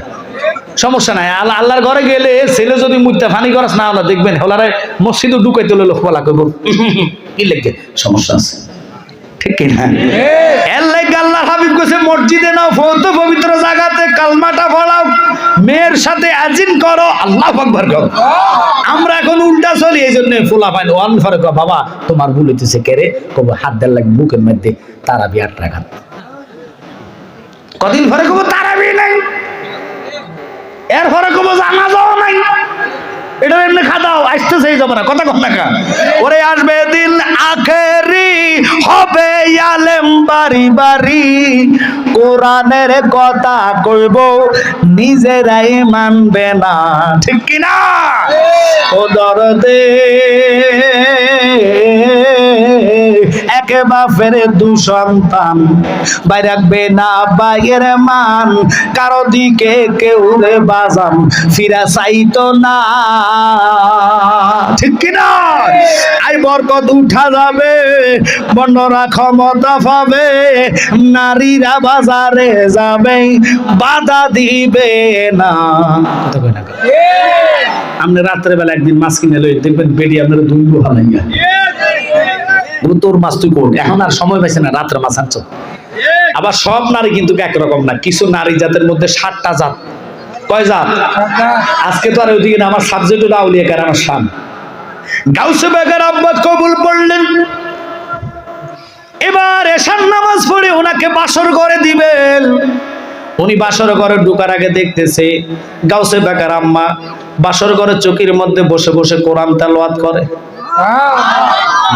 সমস্যা নাই। আল্লাহর ঘরে গেলে ছেলে যদি মুইতা ফানি করাস না হলো, দেখবেন হলারে মসজিদে ঢুকাইতে হলো ফলা কইব কি লেগে সমস্যা আছে। ঠিক কিনা? এর লাগে আল্লাহর হাবিব কইছে মসজিদে নাও, পবিত্র জায়গাতে কালমাটা পড়াও, মেয়ের সাথে আজিন করো, আল্লাহু আকবার করো। আমরা এখন উল্টা চলি, এই জন্য ফুলা পাইন ওয়ান ফারুক বাবা তোমার ভুল হইতেছে কেরে, কব হাত দেন লাগে বুকের মধ্যে, তারাবি 8 রাকাত। কদিন পরে কব তারাবি নাই, এর পরে কব জানাজাও নাই, এটা এমনি খাদাও, আসতেছেই যাব না, কথা কম না। ওরে আসবে দিন আখেরি, হবে আলেম বাড়ি বাড়ি, কোরআনের কথা কইব নিজেরাই মানবে না, ঠিক কিনা? ও দরদে এক বাপের 2 সন্তান, ভাই রাখবে না ভাইয়ের মান, কারো দিকে কেউ রে বাজান ফিরা চাইতো না, ঠিক কিনা? আই বরকত উঠা যাবে, বন্যরা ক্ষমতা পাবে, নারীরা বাজারে যাবে, বাধা দিবে না। আপনি রাত্রে বেলা একদিন মাছ কিনে লই দেখবেন বেডি আপনার দুইবো হালাইয়া, তোর মাছ তুই কোন, এখন আর সময় পাইছে না, রাত্রে মাছ আনছ। আবার সব নারী কিন্তু একরকম না, কিছু নারী জাতের মধ্যে 7টা জাত। কয় জাত? আজকে তো আর ওইদিকে আমার সাবজেক্ট হলো আউলিয়া কেরামের শান। গাউসে বাগের আব্বা কবুল পড়লেন, এবার এশার নামাজ পড়ে ওনাকে বাসর ঘরে দিবেন। উনি বাসর ঘরে ঢোকার আগে দেখতেছে গাউসে বাগের আম্মা বাসর ঘরে চকির মধ্যে বসে বসে কোরআন তেলাওয়াত করে।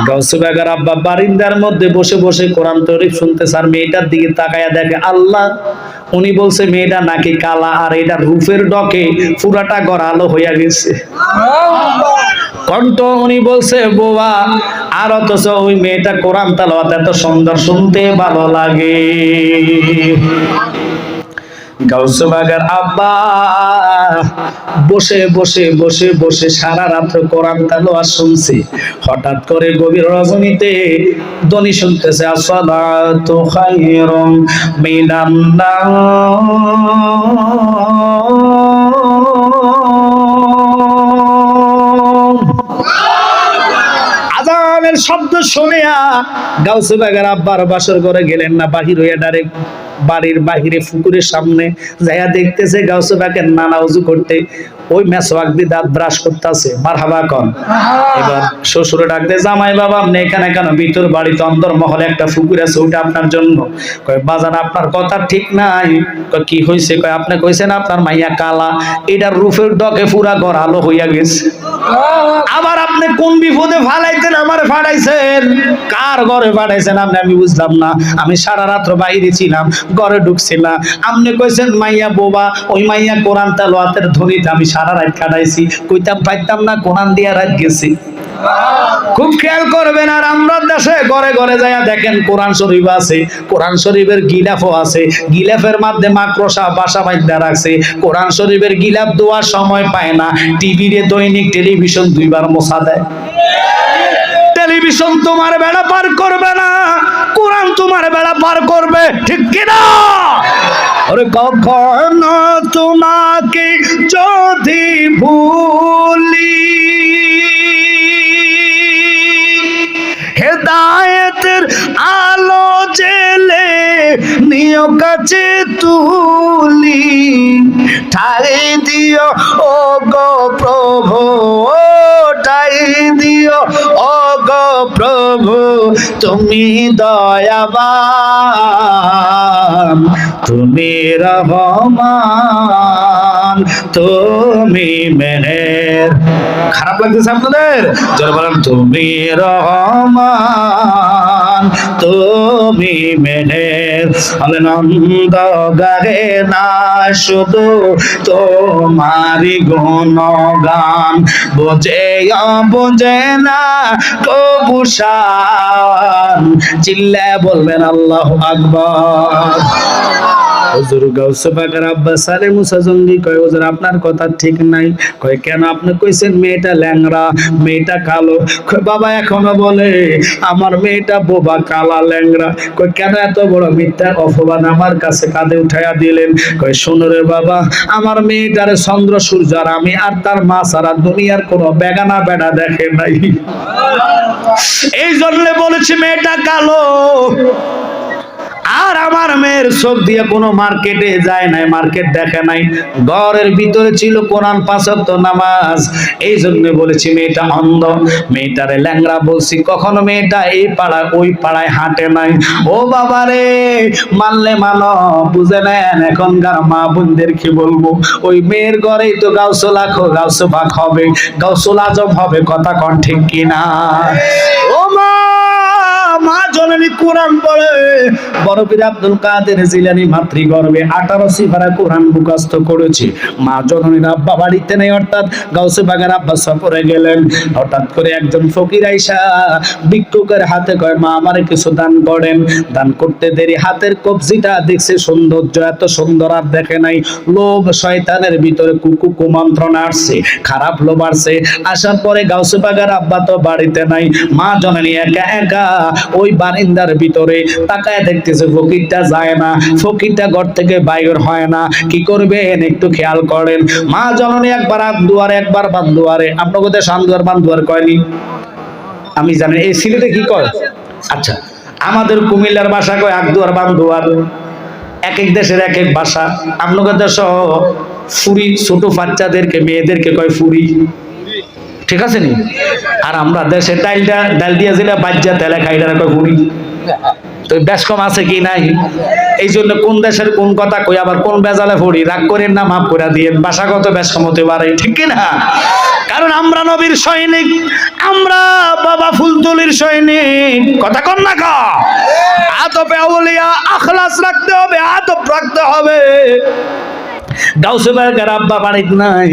গাউসে বাগের আব্বা বারিন্দার মধ্যে বসে বসে কোরআন শরীফ শুনতেছে, আর মেয়েটার দিকে তাকায়া দেখে আল্লাহ, উনি বলছে মেয়েটা নাকি কালা, আর এটা রূপের ডকে পুরাটা গড়ালো হইয়া গেছে। কণ্ঠ উনি বলছে বোবা, আর অথচ ওই মেয়েটা কোরআন তেলাওয়াত এত সুন্দর, শুনতে ভালো লাগে। গাউসে বাগের আব্বা বসে বসে বসে বসে সারা রাত কোরআন তেলাওয়াত শুনছে। হঠাৎ করে গভীর রজনীতে ধ্বনি শুনতেছে, আসসালাতু খায়রুম মিনান নাওম। আজানের শব্দ শুনিয়া গাউসে বাগের আব্বার বাসর ঘরে গেলেন না, বাহির হইয়া ডাইরেক্ট বাড়ির বাহিরে পুকুরের সামনে যাইয়া দেখতেছে গাউসে বাগের নানা উজু করতে, ওই মেসওয়াক দিয়ে দাঁত ব্রাশ করতেছে। মারহাবা কন। এবার শ্বশুরে ডাকতে, জামাই বাবা আপনি এখানে কেন? ভিতর বাড়িতে অন্দর মহলে একটা পুকুর আছে, ওটা আপনার জন্য। কয় বাজান আপনার কথা ঠিক নাই। কয় কি হয়েছে? কয় আপনি কইছেন আপনার মাইয়া কালা, এটার রূপের ডকে পুরা ঘর আলো হইয়া গেছে। আবার আপনি কোন বিপদে ফালাইতেন আমার ফাড়াইছেন? কার ঘরে ফাড়াইছেন আপনি? আমি বুঝলাম না, আমি সারা রাত্র বাইরে ছিলাম, ঘরে ঢুকছি না। আপনি কইছেন মাইয়া বোবা, ওই মাইয়া কোরআন তেলাওয়াতের ধ্বনিতে আমি সারা রাত কাটাইছি, কইতাম পাইতাম না, কোরআন দিয়া রাত গেছি। খুব খেয়াল করবেন। আর আমরা দেশে ঘরে ঘরে যাইয়া দেখেন কোরআন শরীফ আছে, কোরআন শরীফের গিলাফও আছে, গিলাফের মধ্যে মাকড়সা বাসা বাঁধা রাখছে। কোরআন শরীফের গিলাফ দেওয়ার সময় পায় না, টিভিতে দৈনিক টেলিভিশন 2 বার মোছা দেয়। টেলিভিশন তোমার বেড়া পার করবে না, কোরআন তোমার বেড়া পার করবে, ঠিক কিনা? আরে কখনো তোমাকে যদি ভুলি, হেদায়েতের আলো জেলে নিও কাছে তুলি, ঠাই দিও ও গো প্রভু, ঠাই দিও ও গো প্রভু, তুমি দয়াবান, তুমি রহমান, তুমি মেহের। খারাপ লাগতেছে আপনাদের? যারা বলেন তুমি রহমান, তুমি মেহের। আনন্দ গাহে না শুধু তোমারি গুণগান, বোঝে বোঝে না কবু শান, চিল্লায় বলবেন আল্লাহু আকবার। হুজুর গাউসে পাকের আব্বা সালে মুসা জঙ্গি কয় হুজুর আপনার কথা ঠিক নাই। কয় কেন? আপনি কইছেন মেয়েটা ল্যাংড়া, মেয়েটা কালো। কয় বাবা এখনো বলে আমার মেয়েটা বোবা, কালা, ল্যাংড়া। কয় কেন এত বড় মিথ্যা অপবাদ আমার কাছে কাঁধে উঠাইয়া দিলেন? কয় শোনো রে বাবা, আমার মেয়েটারে চন্দ্র সূর্য আর আমি আর তার মা ছাড়া দুনিয়ার কোনো বেগানা বেড়া দেখে নাই, এই জন্য বলেছি মেয়েটা কালো। আর আমার মেয়ের চোখ দিয়ে কোনো মার্কেটে যায় নাই, মার্কেট দেখে নাই, ঘরের ভিতরে ছিল কোরআন, 5 ওয়াক্ত নামাজ, এই জন্য বলেছি মেয়েটা অন্ধ। মেয়েটারে ল্যাংড়া বলছি, কখনো মেয়েটা এই পাড়ায় ওই পাড়ায় হাঁটে নাই। ও বাবা রে, মানলে মানো, বুঝে নেন এখনকার মা বোনদের কি বলবো। ওই মেয়ের ঘরেই তো গাউসুল আখো গাউসুল পাক হবে, গাউসুল আজম হবে, কথা কোন ঠিক কিনা? ও মা, মা জননী কোরআন পড়ে, বড় পীর আব্দুল কাদের জিলানী মাতৃগর্ভে 18 সিফারা কোরআন মুখস্থ করেছে। মা জননীর আব্বা বাড়িতে নেই, অর্থাৎ গাউসে বাগের আব্বা সফরে গেলেন। হঠাৎ করে একজন ফকির আইসা ভিক্ষুকের হাতে কয় মা আমারে কিছু দান করেন। দান করতে দেরি হাতের কবজিটা দেখছে সৌন্দর্য, এত সুন্দর আর দেখে নাই। লোভ শয়তানের ভিতরে কুমন্ত্রণা আসছে, খারাপ লোভ আসছে। আসার পরে গাউসে বাগের আব্বা তো বাড়িতে নাই, মা জননী একা একা ওই বারিন্দার ভিতরে তাকায় দেখতেছে ফকিরটা যায় না, ফকিরটা ঘর থেকে বাইর হয় না। কি করবেন একটু খেয়াল করেন। মা জননী একবার দুয়ারে, একবার বান দুয়ারে। আপনাদের দেশে আন্দুয়ার বান দুয়ার কয়নি আমি জানি, এই সিলেটে কি কয়? আচ্ছা, আমাদের কুমিল্লার ভাষা কয় আকদুয়ার বান দুয়ার, এক এক দেশের এক এক ভাষা। আপনাদের দেশ ফুরি, ছোট বাচ্চাদেরকে মেয়েদেরকে কয় ফুরি, ঠিক আছে নি? আর আমরা দেশে ডাল দিয়া যেটা বাজ্যা তেলে খাইটা কয় ফুরি। তো বেশ কম আছে কি নাই? এই জন্য কোন দেশের কোন কথা কই আবার কোন বেজালে পড়ি, রাগ করেন না, মাফ করে দিয়েন, ভাষাগত বেশ কম হতে পারে, ঠিক কিনা? কারণ আমরা নবীর সৈনিক, আমরা বাবা ফুলতলির সৈনিক, কথা কন না কা? আদবে আউলিয়া আখলাস রাখতে হবে, আদব রাখতে হবে। গাউসে বাগের আব্বা বাড়িতে নাই,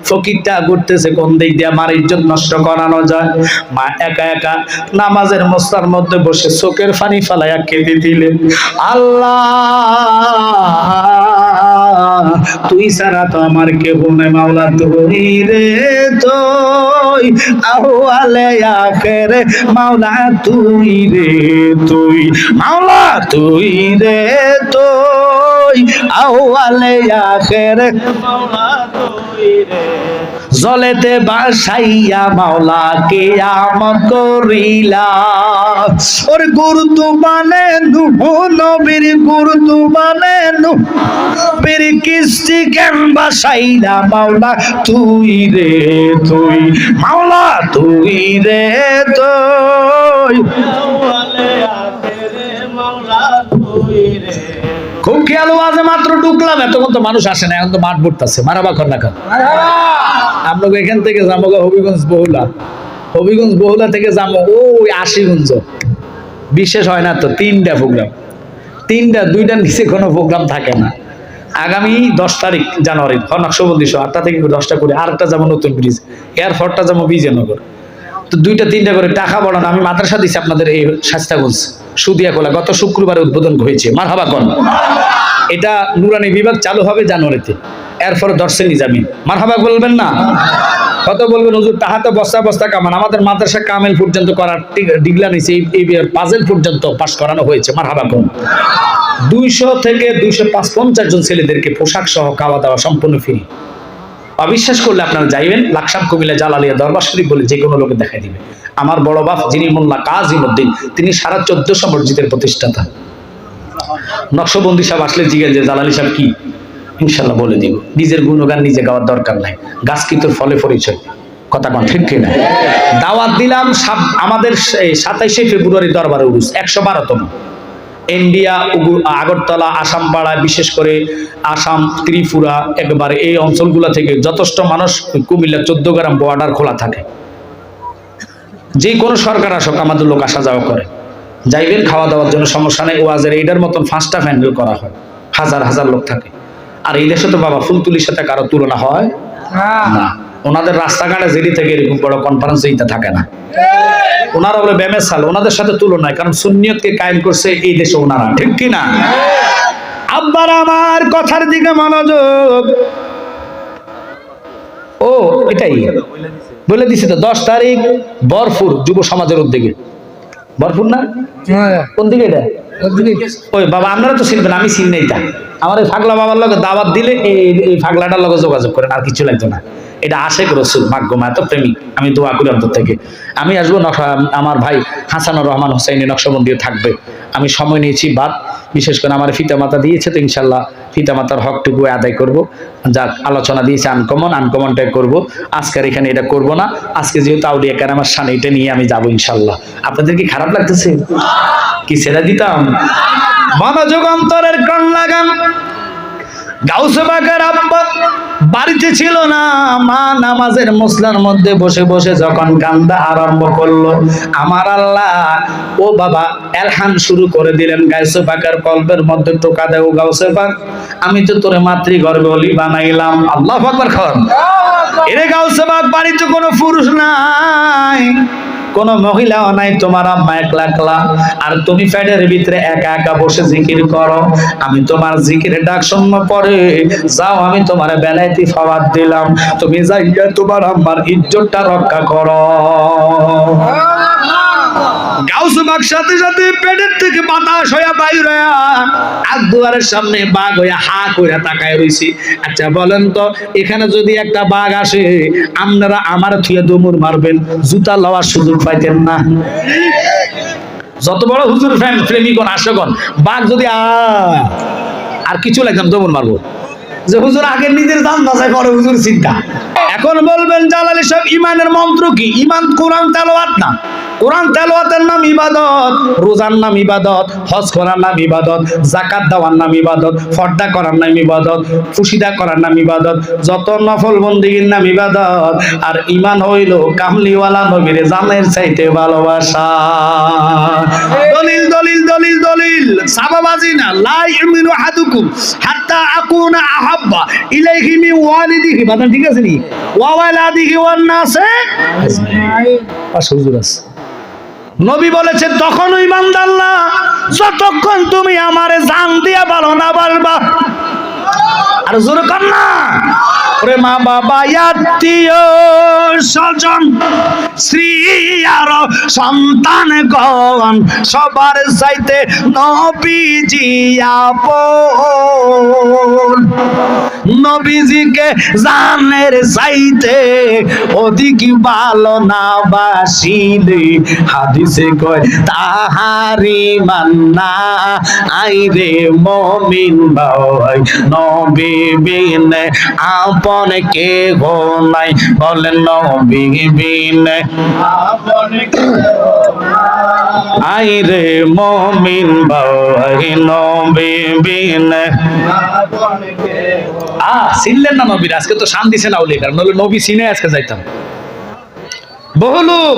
ফকিরটা ঘুরতেছে কোন দিক দিয়ে আমার ইজ্জত নষ্ট করানো যায়। মা একা একা নামাজের মস্তার মধ্যে বসে চোখের পানি ফালাইয়া কেঁদে দিলেন, আল্লাহ তুই ছাড়া তো আমার কেউ নাই, মাওলা তুই রে তুই, আউয়ালে আখেরে মাওলা তুই রে তুই, মাওলা তুই রে তুই, আউয়ালে আখেরে মাওলা তুই রে। জলেতে বাসাইয়া মাওলা কিয়ামত করিলা, ওর গুরুতু মানে নূহ নবীর, গুরুতু মানে নূহ নবীর কিস্তি কেন বাসাইলা, মাওলা তুই রে তুই, মাওলা তুই রে তুই, খুব খেয়াল আছে। মাত্র ঢুকলাম, এতক্ষণ তো মানুষ আসে না, এখন তো মাঠ ভরতেছে। মারাবা কন্যা খান, আমরা এখান থেকে যাবো হবিগঞ্জ বহুলা, হবিগঞ্জ বহুলা থেকে যাবো ওই আশিগঞ্জ। বিশেষ হয় না তো, 3টা প্রোগ্রাম, 2টার নিচে কোনো প্রোগ্রাম থাকে না। আগামী 10 তারিখ জানুয়ারি নকশবন্দি 8টা থেকে 10টা করে, আরেকটা যাবো নতুন ব্রিজ, এয়ারপোর্টটা যাবো বিজয়নগর। তো 2টা 3টা করে টাকা বাড়ানো। আমি মাদ্রাসা দিচ্ছি আপনাদের এই শাস্তাগঞ্জ সুদিয়াকোলা, গত শুক্রবারে উদ্বোধন হয়েছে। মারহাবা কোন, এটা নুরানি বিভাগ চালু হবে জানুয়ারিতে, এরপরে দর্শে নিজামি। মারহাবা বলবেন না? কত বলবেন হুজুর? তাহা তো বস্তা বস্তা কামান। আমাদের মাদ্রাসা কামেল পর্যন্ত করার ডিগ্লা নিয়েছে, এই পাজেল পর্যন্ত পাশ করানো হয়েছে। মারহাবা কোন। 200 থেকে 250 জন ছেলেদেরকে পোশাক সহ খাওয়া দাওয়া সম্পূর্ণ ফ্রি। অবিশ্বাস করলে আপনারা যাইবেন লাকসাম কুমিল্লা জালালিয়া দরবার শরীফ বলে যে কোনো লোকে দেখাই দিবে। আমার বড় বাপ যিনি মোল্লা কাজিমউদ্দিন, তিনি 1450 মসজিদের প্রতিষ্ঠাতা। নকশবন্দি সাহেব আসলে জিজ্ঞেস যে জালালি সাহেব কি, ইনশাল্লাহ বলে দিব। নিজের গুণগান নিজে গাওয়ার দরকার নাই, গাছ কি তোর ফলে পরিচয়, কথা কন ঠিক কিনা? দাওয়াত দিলাম আমাদের 27শে ফেব্রুয়ারি দরবারে উরুস 112তম। ইন্ডিয়া আগরতলা, আসাম পাড়া, বিশেষ করে আসাম, ত্রিপুরা, একবারে এই অঞ্চলগুলো থেকে যথেষ্ট মানুষ। কুমিল্লা 14 গ্রাম বর্ডার খোলা থাকে, যে কোনো সরকার আসুক আমাদের লোক আসা যাওয়া করে। যাইবেন খাওয়া দাওয়ার জন্য, সমস্যা নেই। ওয়াজের এইটার মতন 5টা হ্যান্ডেল করা হয়, হাজার হাজার লোক থাকে। আর এই দেশে তো বাবা ফুলতুলির সাথে কারো তুলনা হয় না। ওনাদের রাস্তাঘাটে জেডি থেকে এরকম বড় কনফারেন্স এইটা থাকে না। ওনারা বলে ব্যামের সাল, ওনাদের সাথে তুলনায়, কারণ সুন্নিয়তকে কায়েম করছে এই দেশে ওনারা, ঠিক কিনা? আব্বার আমার কথার দিকে মনোযোগ। ও এটাই বলে দিছি তো, 10 তারিখ বরপুর যুব সমাজের উদ্যোগে। বরপুর না কোন দিকে এটা? ওই বাবা আপনারা তো চিনবেন, আমি চিনি এটা। আমার এই ফাগলা বাবার লগে দাওয়াত দিলে এই ফাগলাটার লগে যোগাযোগ করেন, আর কিছু লাগতো না। এটা আশেক রসুল, ভাগ্যমা এত প্রেমিক। আমি দোয়া করি অন্তর থেকে। আমি আসবো, আমার ভাই হাসানুর রহমান হোসেনি নকশবন্দিও থাকবে। আমি সময় নিয়েছি বাদ, বিশেষ করে আমার ফিতা মাতা দিয়েছে, তো ইনশাল্লাহ ফিতা মাতার হকটুকু আদায় করব। যাক, আলোচনা দিয়েছে আনকমনটাই করব। আজকের এখানে এটা করব না। আজকে যেহেতু আউলিয়া কেরামের সামনে এটা নিয়ে আমি যাবো ইনশাল্লাহ। আপনাদের কি খারাপ লাগতেছে? কি ছেড়ে দিতাম? মনোযোগ অন্তরের কান লাগান। গাউসে বাকের আব্বা বাড়িতে ছিল না। মা নামাজের মুসলার মধ্যে বসে বসে যখন কান্দা আরম্ভ করলো, আমার আল্লাহ ও বাবা এলহান শুরু করে দিলেন। গাউসে বাকের কলবের মধ্যে টোকা দেও, গাউসে বাক আমি তো তোরে মাতৃগর্ভে ওলি বানাইলাম। আল্লাহু আকবার খান। এরে গাউসে বাক, বাড়িতে কোনো পুরুষ নাই, কোন মহিলাও নাই, তোমার আম্মা একলা একলা, আর তুমি ফ্যাটের ভিতরে একা একা বসে জিকির করো। আমি তোমার জিকিরের ডাক শুনবো পরে যাও, আমি তোমার বেলায়েতি ফাওয়াদ দিলাম, তুমি যাইয়া তোমার আম্মার ইজ্জতটা রক্ষা করো। গাউসে বাক সাথে সাথে পেটের থেকে বাতাস হইয়া বাইর হইয়া আর দুয়ারের সামনে বাঘ হইয়া হা কইরা তাকায় রইছি। আচ্ছা বলেন তো, এখানে যদি একটা বাঘ আসে, আপনারা আমার থুয়া দমুর মারবেন, জুতা লওয়ার সুযোগ পাইতেন না? যত বড় হুজুর প্রেমিকগণ আশাগণ, বাঘ যদি আর কিছু লাগতাম দমুর মারবো, যে হুজুর আগে নিজের দাম বাজায় করে হুজুর চিন্তা। এখন বলবেন জালালি সাহেব ইমানের মন্ত্র কি? ইমান কোরআন তেলাওয়াত না। কোরআন তেলাওয়াতের নাম ইবাদত, রোজার নাম ইবাদত, হজ করার নাম ইবাদত, যাকাত দেওয়ার নাম ইবাদত, ফর্দা করার নাম ইবাদত, ফুসিদা করার নাম ইবাদত, যত নফল বন্দিগির নাম ইবাদত। আর ইমান হইল কামলিওয়ালা নবীর জানের চাইতে ভালোবাসা। দলিল দলিল দলিল দলিল, সাবাবাজি না। লা ইউমিনু আহাদুকুম হাত্তা আকুনা আহাব্বা ইলাইহি মিন ওয়ালিদিহি, বাদান ঠিক আছে নি? ওয়া ওয়ালাদিহি ওয়ান নাসে আজমাইন। হুজুর আছে, নবী বলেছে তখন ঈমানদার না যতক্ষণ তুমি আমারে জান দিয়া ভালো না বাসবা। আর জোরে কর না। ওরে মা বাবা, আত্মীয় স্বজন, স্ত্রী আর সন্তান গণ, সবার চাইতে নবীজি আপন। নবীজিকে জানের চাইতে অধিক ভালো না বাসিলে, হাদিসে কয় তাহারি মান্না আইরে মুমিন ভাই, নবী বিনে আপন কে গো নাই, বলেন নবী বিনে আপন কে গো নাই, আইরে মুমিন ভাই, নবী বিনে আপন কে গো। চিনলেন না নবীর? আজকে তো শান দিছে না ওলি, কারণ নবী চিনে আজকে যাইতাম। বহু লোক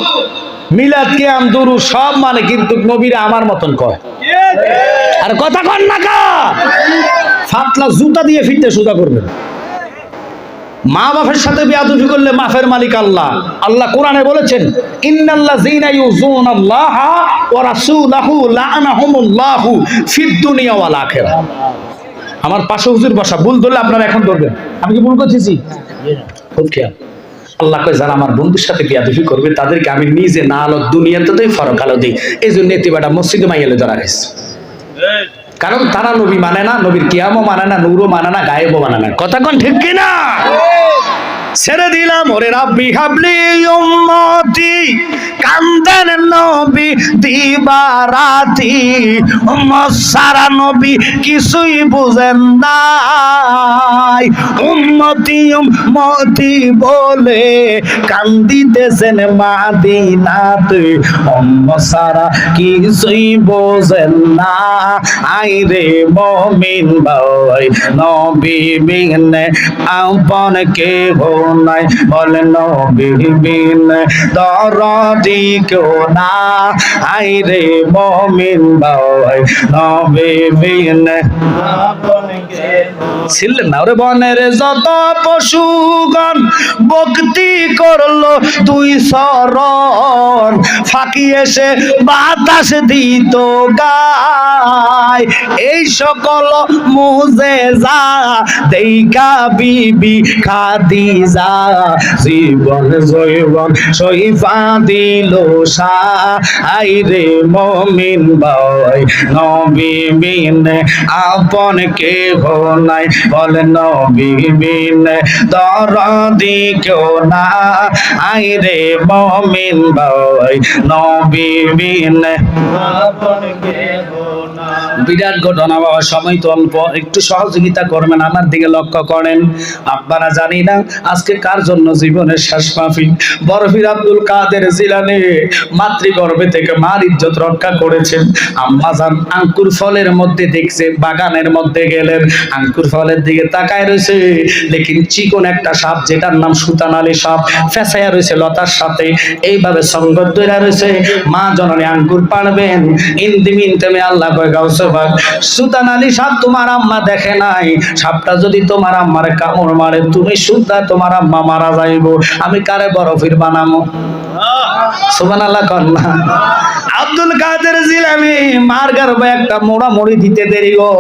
মিলাদ কিয়াম দুরুদ সব মানে, কিন্তু নবীরা আমার মতন কয়। আর কথা কন না কা, ফাতলা জুতা দিয়ে ফিরতে সুদা করবেন। মা বাপের সাথে বেয়াদবি করলে মাফের মালিক আল্লাহ। আল্লাহ কোরআনে বলেছেন, ইন্নাল্লাযীনা ইউযুনাল্লাহা ওয়া রাসূলাহু লাআনাহুমুল্লাহু ফিদ দুনিয়া ওয়াল আখিরাহ। আমার পাশে হুজুর বসা, ভুল ধরলে আপনারা এখন ধরবেন। আমি কি ভুল করতেছি? খুব খেয়াল। আল্লাহ কয় যারা আমার বন্ধুর সাথে বেয়াদবি করবে তাদেরকে আমি নিজে না আলো দুনিয়াতে দেই, ফরক আলো দিই। এই জন্য এতিবাটা মসজিদে মাইয়ালে ধরা গেছে। কারণ তারা নবী মানে না, নবীর কিয়ামও মানে না, নূরও মানে না, গায়েবও মানে না। কথা কোন ঠিক কিনা? ছেড়ে দিলাম ওরে রাব্বি হাবলি উম্মতি, কান্দেন নবী দিবারাতি, উম্মত সারা নবী কিছুই বুঝেন নাই, উম্মতি উম্মতি বলে কান্দিতেছেন মাদিনাতে, উম্মত সারা কিছুই বুঝেন না, আইরে মুমিন ভাই, নবী বিনে আপন কে নাই, বলে নবী বিনে দরদি কেউ না, আইরে মুমিন ভাই, নবী বিনে আপন কে। ছিলেন না? ওরে বনের যত পশুগণ ভক্তি করলো দুই চরণ, ফাঁকি এসে বাতাস দিত গায়, যায় এই সকল মুজেজা দেখা বিবি খাদিজা জীবন জৈবন সইফা দিল সাই রে মুমিন ভাই নবী বিনে আপন কেহ নাই বলে নবী বিনে দরদি কেউ না আই রে মুমিন ভাই নবী বিনে আপন কেহ না। বিরাট ঘটনা বাবা, সময় তো অল্প, একটু সহযোগিতা করবেন, আমার দিকে লক্ষ্য করেন। আপনারা জানি না আজকে কার জন্য জীবনের শেষ মাহফিল। বরফির আব্দুল কাদের জিলানী মাতৃগর্ভে থেকে মার ইজ্জত রক্ষা করেছেন। আম্মা জান আঙ্কুর ফলের মধ্যে দেখছে, বাগানের মধ্যে গেলেন, আঙ্কুর ফলের দিকে তাকায় রয়েছে, লেকিন চিকন একটা সাপ যেটার নাম সুতানালী সাপ ফেসাইয়া রয়েছে লতার সাথে, এইভাবে সঙ্গত ধরে রয়েছে। মা জননী আঙ্কুর পাড়বেন, ইন্দিমিন তেমে আল্লাহ কয় গাউসে পাক সুতানালী সাপ তোমার আম্মা দেখে নাই, সাপটা যদি তোমার আম্মারে কামড় মারে তুমি সুদ্ধা তোমার আম্মা মারা যাইব, আমি কারে বরফির বানামো? সুবহানাল্লাহ কন্যা। আব্দুল কাদের জিলানী মার গর্ভে একটা মোড়া মুড়ি দিতে দেরি গো,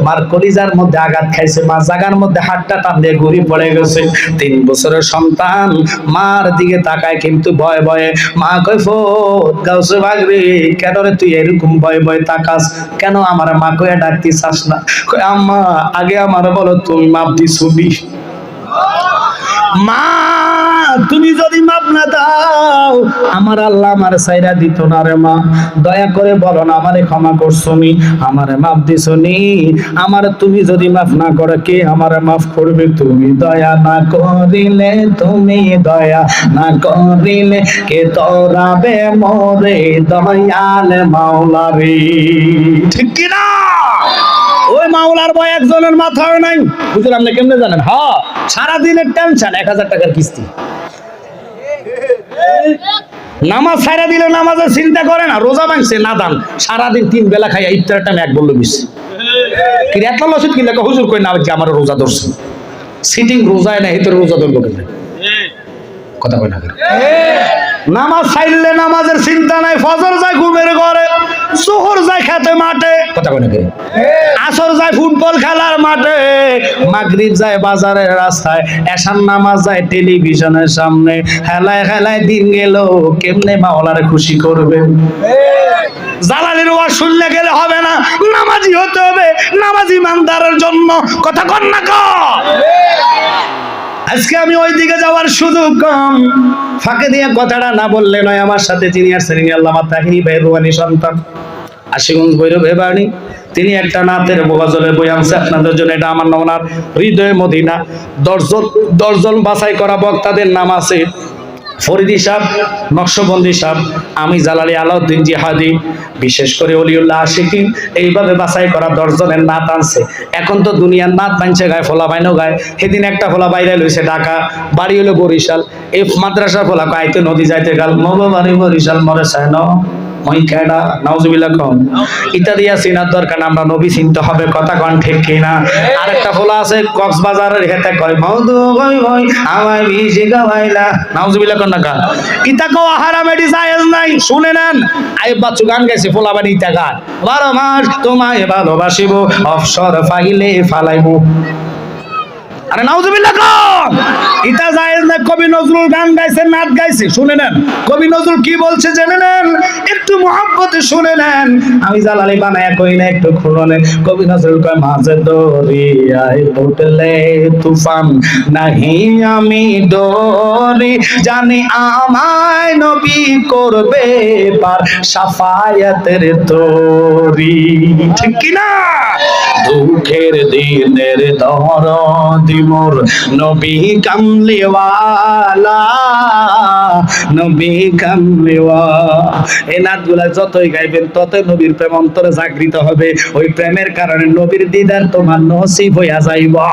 মার কলিজার মধ্যে আঘাত খাইছে, মা জাগার মধ্যে হাতটা টান দিয়ে ঘুরি পড়ে গেছে। 3 বছরের সন্তান মার দিকে তাকায় কিন্তু ভয়ে ভয়ে। মা কই ফোট গাউসে ভাগরি কেন রে তুই এরকম ভয়ে ভয়ে তাকাস কেন, আমার মা কইয়া ডাকতি চাস না? কই আম্মা আগে আমার বলো তুমি মাপ দিছুনি? মা তুমি যদি মাপ না দাও আমার আল্লাহ আমার সাইরা দিত না রে মা, দয়া করে বলো না আমারে ক্ষমা করছনি, আমারে মাপ দিছনি? আমার তুমি যদি মাফ না করো কে আমারে মাফ করবে? তুমি দয়া না করিলে, তুমি দয়া না করিলে কে তোরাবে মোরে দয়াল মাওলা রে। ঠিক কি না? ওই মাওলার ভয় একজনের মাথায় নাই। বুঝলেন আপনি কেমনে জানেন? হ্যাঁ, সারাদিনের টেনশন 1000 টাকার কিস্তি, নামাজ ছাড়া দিলে নামাজের চিন্তা করে না, রোজা ভাঙছে না দান, সারাদিন 3 বেলা খাইয়া ইফতারের টাইমে এক বললো বিশ কি একটা লসিদ কিনলে হুজুর কই না আমার রোজা ধরছে, সিটিং রোজায় না হেতর রোজা ধরবো কেন? কথা কয় না? নামাজ ছাইলে নামাজের চিন্তা নাই, ফজর যায় ঘুমের ঘরে, জোহর যায় খেতে মাঠে, কথা কয় না? আসর যায় ফুটবল খেলার মাঠে, মাগরিব যায় বাজারের রাস্তায়, এশার নামাজ যায় টেলিভিশনের সামনে। হেলায় হেলায় দিন গেল, কেমনে মাওলারে খুশি করবে? জালালির ওয়াজ শুনলে গেলে হবে না, নামাজি হতে হবে, নামাজি ইমানদারের জন্য। কথা কন না ক? আজকে আমি ওই দিকে যাওয়ার সুযোগ কম, ফাঁকে দিয়ে কথাটা না বললে নয়। আমার সাথে যিনি আসছেন আল্লামা তাহিরি ভাই রুহানি সন্তান, আশিগঞ্জ ভৈরবে বাড়ি, তিনি একটা নাতের গজলের বই আনছে আপনাদের জন্য। এটা আমার নাম, ওনার হৃদয়ে মদিনা। 10 জন বাছাই করা বক্তাদের নাম আছে, ফরিদি সাহেব, নকশবন্দি সাহেব, আমি জালালি আলাউদ্দিন জিহাদি, বিশেষ করে অলিউল্লাহ আশিকি, এইভাবে বাছাই করা 10 জনের নাত আনছে। এখন তো দুনিয়ার নাত বানছে গায়ে, ফোলা বাইনও গায়ে। সেদিন একটা ফোলা বাইরে লইছে ঢাকা, বাড়ি হলো বরিশাল। এই মাদ্রাসা ফোলা আইতে নদী যাইতে গাল মগো বাড়ি বরিশাল মরে চায় ন মই কেডা নাউজুবিল্লাহ কম ইত্যাদি চিনার দরকার, আমরা নবী চিনতে হবে। কথা কন ঠিক কিনা? আরেকটা ফোলা আছে কক্সবাজারের হেতে কয় মধু কই কই আমায় বিশি গাওয়াইলা, নাউজুবিল্লাহ কন না গান ইতা কো হারাম, এডি জায়েজ নাই। শুনে নেন, আইব বাচ্চু গান গাইছে ফোলা বানি ইতা গান, 12 মাস তোমায় ভালোবাসিব অবসর পাইলে ফালাইবো। আরে নাউজুবিল্লাহ কম, এটা জায়েজ না। কবি নজরুল গান গাইছে, নাচ গাইছে, শুনে নেন কবি নজরুল কি বলছে জেনে নেন, একটু মহব্বতে শুনে নেন। আমি জালালি বানায়া কই না, একটু খুলনে। কবি নজরুল কয় মাঝে দরিয়ায় উঠলে তুফান নাহি আমি ডরি, জানি আমায় নবী করবে পার সাফায়াতের তরি। ঠিক কি না? দুঃখের দিনের দরদি মোর নবী কামলিওয়ালা, নবী কামলিওয়ালা। এই নাতগুলা যতই গাইবেন ততই নবীর প্রেম অন্তরে জাগৃত হবে। ওই প্রেমের কারণে নবীর দিদার তোমার নসিব হইয়া যাইবা।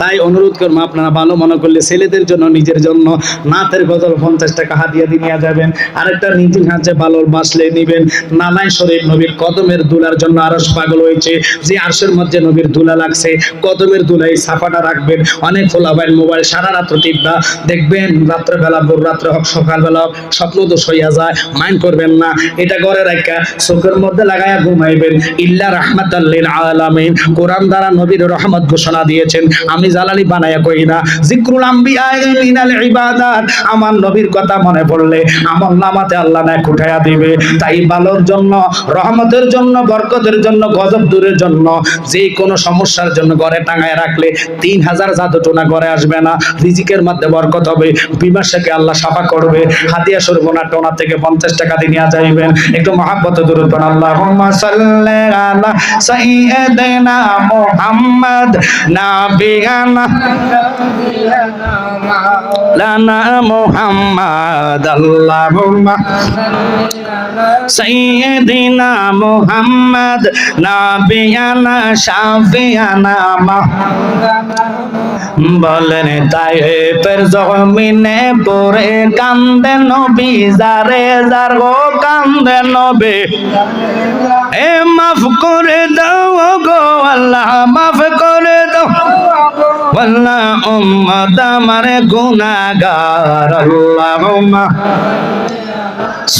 তাই অনুরোধ করবো আপনারা ভালো মনে করলে ছেলেদের জন্য নিজের জন্য নাতের গজল 50 টাকা হাদিয়া দিয়ে নিয়ে যাবেন, আরেকটা নিজের হাতে ভালো বাসলে নেবেন। নালাই শরীফ নবীর কদমের দুলার জন্য আরশ পাগল হয়েছে, যে আরশের মধ্যে নবীর দুলা লাগছে, কদমের দুলাই সাফাটা রাখবেন। অনেক ফোলাবাইল মোবাইল সারা রাত্র টিপবা, দেখবেন রাত্রেবেলা ভোর রাত্রে হোক সকালবেলা স্বপ্ন দোষ হইয়া যায়, মাইন্ড করবেন না। এটা ঘরে রাখা চোখের মধ্যে লাগায়া ঘুমাইবেন। ইল্লা রাহমাতাল লিল আলামিন, কোরআন দ্বারা নবীর রহমত ঘোষণা দিয়েছেন। আমি জালালি বানায়া কই না, যিকরুল আম্বিয়া মিনাল ইবাদাত, আমার নবীর কথা মনে পড়লে আমল নামাতে আল্লাহ নাক উঠায়া দিবে। তাই ভালোর জন্য, রহমতের জন্য, বরকতের জন্য, গজব দূরের জন্য, যে কোনো সমস্যার জন্য ঘরে টাঙায় রাখলে 3000 জাদু টোনা ঘরে আসবে না, রিজিকের মধ্যে বরকত হবে, বিমাশকে আল্লাহ সাফা করবে। হাদিয়া স্বরূপ ওনার টোনা থেকে 50 টাকা দিয়ে নিয়ে যাইবেন। একটু মহাব্বতে দরুদ পড়ুন, আল্লাহুম্মা সাল্লি আলা সাইয়্যিদিনা মুহাম্মদ নাবিয়ানা লানা মুহাম্মদ, আল্লাহুম্মা সাইয়্যিদিনা মুহাম্মদ নাবিয়ানা শাফিয়ানা বলেন তাইফের জমিনে পড়ে কান্দে নবী, যারে যার গো কান্দে নবী, এ মাফ করে দাও গো আল্লাহ, মাফ করে দাও আল্লাহ, উম্মত আমার গুনাহগার। আল্লাহুম্মা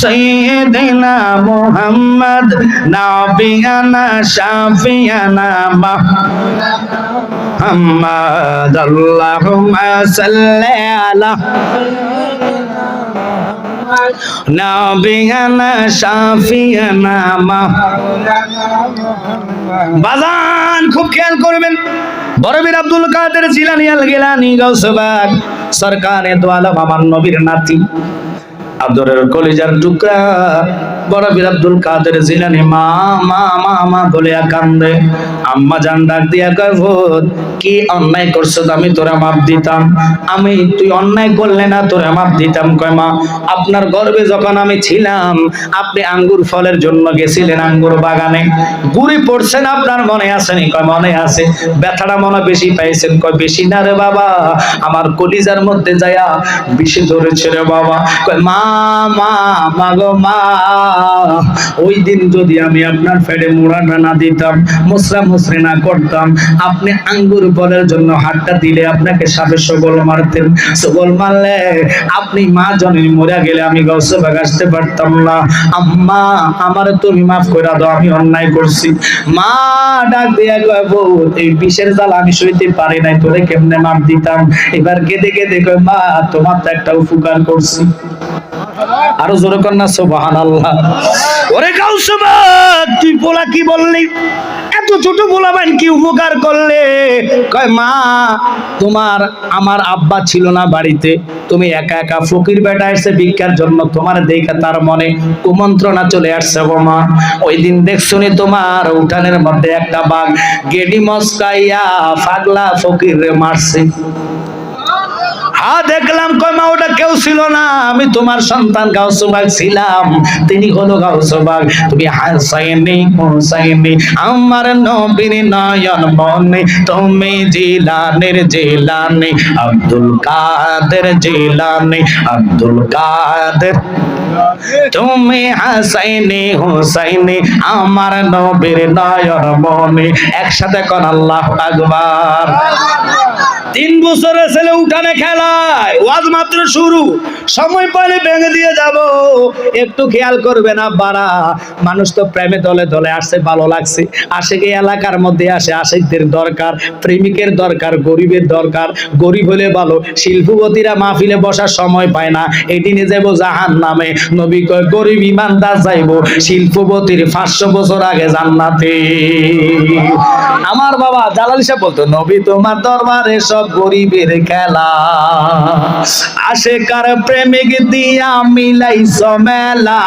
সাইয়্যিদিনা মুহাম্মদ নাবিয়ানা শাফিয়ানা মুহাম্মদ, আল্লাহুম্মা সাল্লি আলা নাবিয়ানা শাফিয়ানা বাজান। খুব খেয়াল করবেন, বড়বীর আব্দুল কাদের জিলানী আল গিলানী গাউসে পাক সরকারে দো আলম, আমার নবীর নাতি, আদরের কলিজার টুকরা বড়বীর আব্দুল কাদের জিলানী মা মা মা মা বলে কান্দে। আম্মা জান ডাক দিয়া কয়, ভূত কি অন্যায় করছো, আমি তোরা মাপ দিতাম, আমি তুই অন্যায় করলে না তোরা মাপ দিতাম। কয় মা, আপনার গর্ভে যখন আমি ছিলাম আপনি আঙ্গুর ফলের জন্য গেছিলেন আঙ্গুর বাগানে, গুড়ি পড়ছেন, আপনার মনে আছে নি? কয় মনে আছে। ব্যথাটা মনে বেশি পাইছেন? কয় বেশি না রে বাবা, আমার কলিজার মধ্যে যায়া বিষে ধরেছে রে বাবা। কয় মা মা মা গো মা, ওই দিন যদি আমি আপনার ফেডে মুড়াটা না দিতাম, মুসরা মুসরি না করতাম, আপনি আঙ্গুর ফলের জন্য হাতটা দিলে আপনাকে সাপে সবল মারতেন, সবল মারলে আপনি মা জননী মরে গেলে আমি গাউসে বাগ আসতে পারতাম না। আম্মা আমার তুমি মাফ করে দাও, আমি অন্যায় করছি। মা ডাক দিয়া কয়, বউ এই বিষের জ্বালা আমি সইতে পারি নাই, তোরে কেমনে মাফ দিতাম। এবার কেঁদে কেঁদে কয়, মা তোমার তো একটা উপকার করছি। আরো জোরে কর না সুবহানাল্লাহ। ওরে গাউসে বাগ, তুই বলা কি বললি, এত ছোট বলাবেন কি উপকার করলে? কয় মা তোমার আমার আব্বা ছিল না বাড়িতে, তুমি একা একা, ফকির বেটা এসে ভিক্ষার জন্য, তোমার দেখে তার মনে কুমন্ত্রণা চলে আসছে গো মা। ওই দিন দেখছনি তোমার উঠানের মধ্যে একটা বাঘ গেডি মস্কাইয়া পাগলা ফকির রে মারছে। হ্যাঁ দেখলাম। কয় মা ওটা কেউ ছিল না, আমি তোমার সন্তান গাউসে বাগ ছিলাম, তিনি হলো গাউসে বাগ। তুমি হাসাইনি হুসাইনি আমার নবীর নয়ন মনে, তুমি জিলানের জিলানি আব্দুল কাদের জিলানি আব্দুল কাদের, তুমি হাসাইনি হুসাইনি আমার নবীর নয়ন মনে। একসাথে কোন আল্লাহু আকবার। 3 বছরের ছেলে উঠানে খেলায়, ওয়াজ মাত্র শুরু, সময় পাইলে ভেঙে দিয়ে যাব। একটু খেয়াল করবে না বাড়া, মানুষ তো প্রেমে দলে দলে আসছে, ভালো লাগছে, আশেকে এলাকার মধ্যে আসে, আশেকদের দরকার, প্রেমিকের দরকার, গরিবের দরকার। গরিব হলে ভালো, শিল্পপতিরা মাহফিলে বসার সময় পায় না, এদিনে যাব জাহান্নামে। নবী কয় গরিব ইমানদার যাইব শিল্পপতির 500 বছর আগে জান্নাতে। আমার বাবা জালাল সাহেব বলতো, নবী তোমার দরবারে সব গরিবের খেলা, আশেকার প্রেমিক দিয়া মিলাইছ মেলা,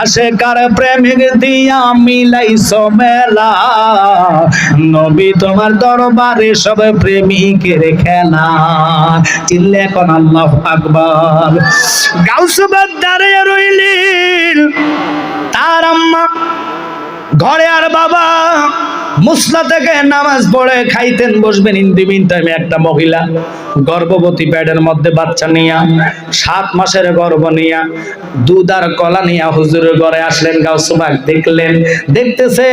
আশেকার প্রেমিক দিয়া মিলাইছ মেলা, নবী তোমার দরবারে সব প্রেমিকের খেলা। চিল্লে এখন আল্লাহু আকবার। গাউসে বাগ দাঁড়িয়ে রইলেন, তার আম্মা ঘরে আর বাবা মুসলা থেকে নামাজ পড়ে খাইতেন বসবেন, ইন্দিমিন টাইমে একটা মহিলা গর্ভবতী পেটের মধ্যে বাচ্চা নিয়া 7 মাসের গর্ভ নিয়া দুধ আর কলা নিয়া হুজুরের ঘরে আসলেন। গাউসে পাক দেখলেন, দেখতেছে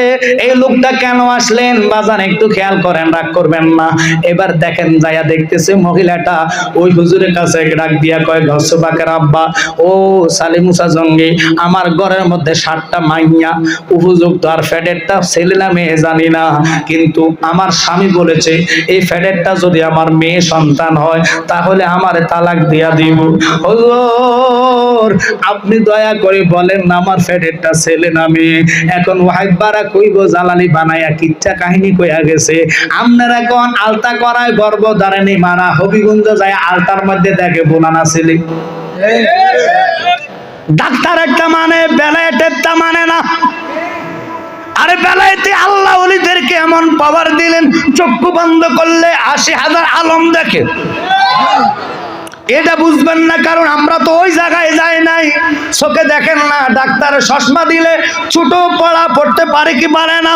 এই লোকটা কেন আসলেন বাজান একটু খেয়াল করেন, রাগ করবেন না। এবার দেখেন যায়া দেখতেছে মহিলাটা ওই হুজুরের কাছে ডাক দিয়া কয়, গাউসে পাকের আব্বা ও সালিম মুসা জঙ্গি, আমার ঘরের মধ্যে 7টা মাইয়া উপযুক্ত, আর ফেডেরটা ছেলে না মেয়ে জানি না, কিন্তু আমার স্বামী বলেছে এই ফেডেরটা যদি আমার মেয়ে সন্তান হয় তাহলে আমারে তালাক দিয়া দিব। হুজুর আপনি দয়া করে বলেন না আমার ফেডেরটা ছেলে না মেয়ে। এখন ওয়াহিদ বারা কইব জালালি বানায়া কিচ্ছা কাহিনী কইয়া গেছে। আপনারা এখন আলতা করায় গর্ভধারণী মানা হবিগঞ্জ যায় আলতার মধ্যে দেখে বোনানা ছেলে। ডাক্তার একটা মানে বেলায়েটেরটা মানে না। আরে বেলায়েতে আল্লাহ ওলিদেরকে এমন পাওয়ার দিলেন চক্ষু বন্ধ করলে 80,000 আলম দেখে। এটা বুঝবেন না কারণ আমরা তো ওই জায়গায় যাই নাই, চোখে দেখেন না। ডাক্তার চশমা দিলে ছোট পড়া পড়তে পারে কি পারে না?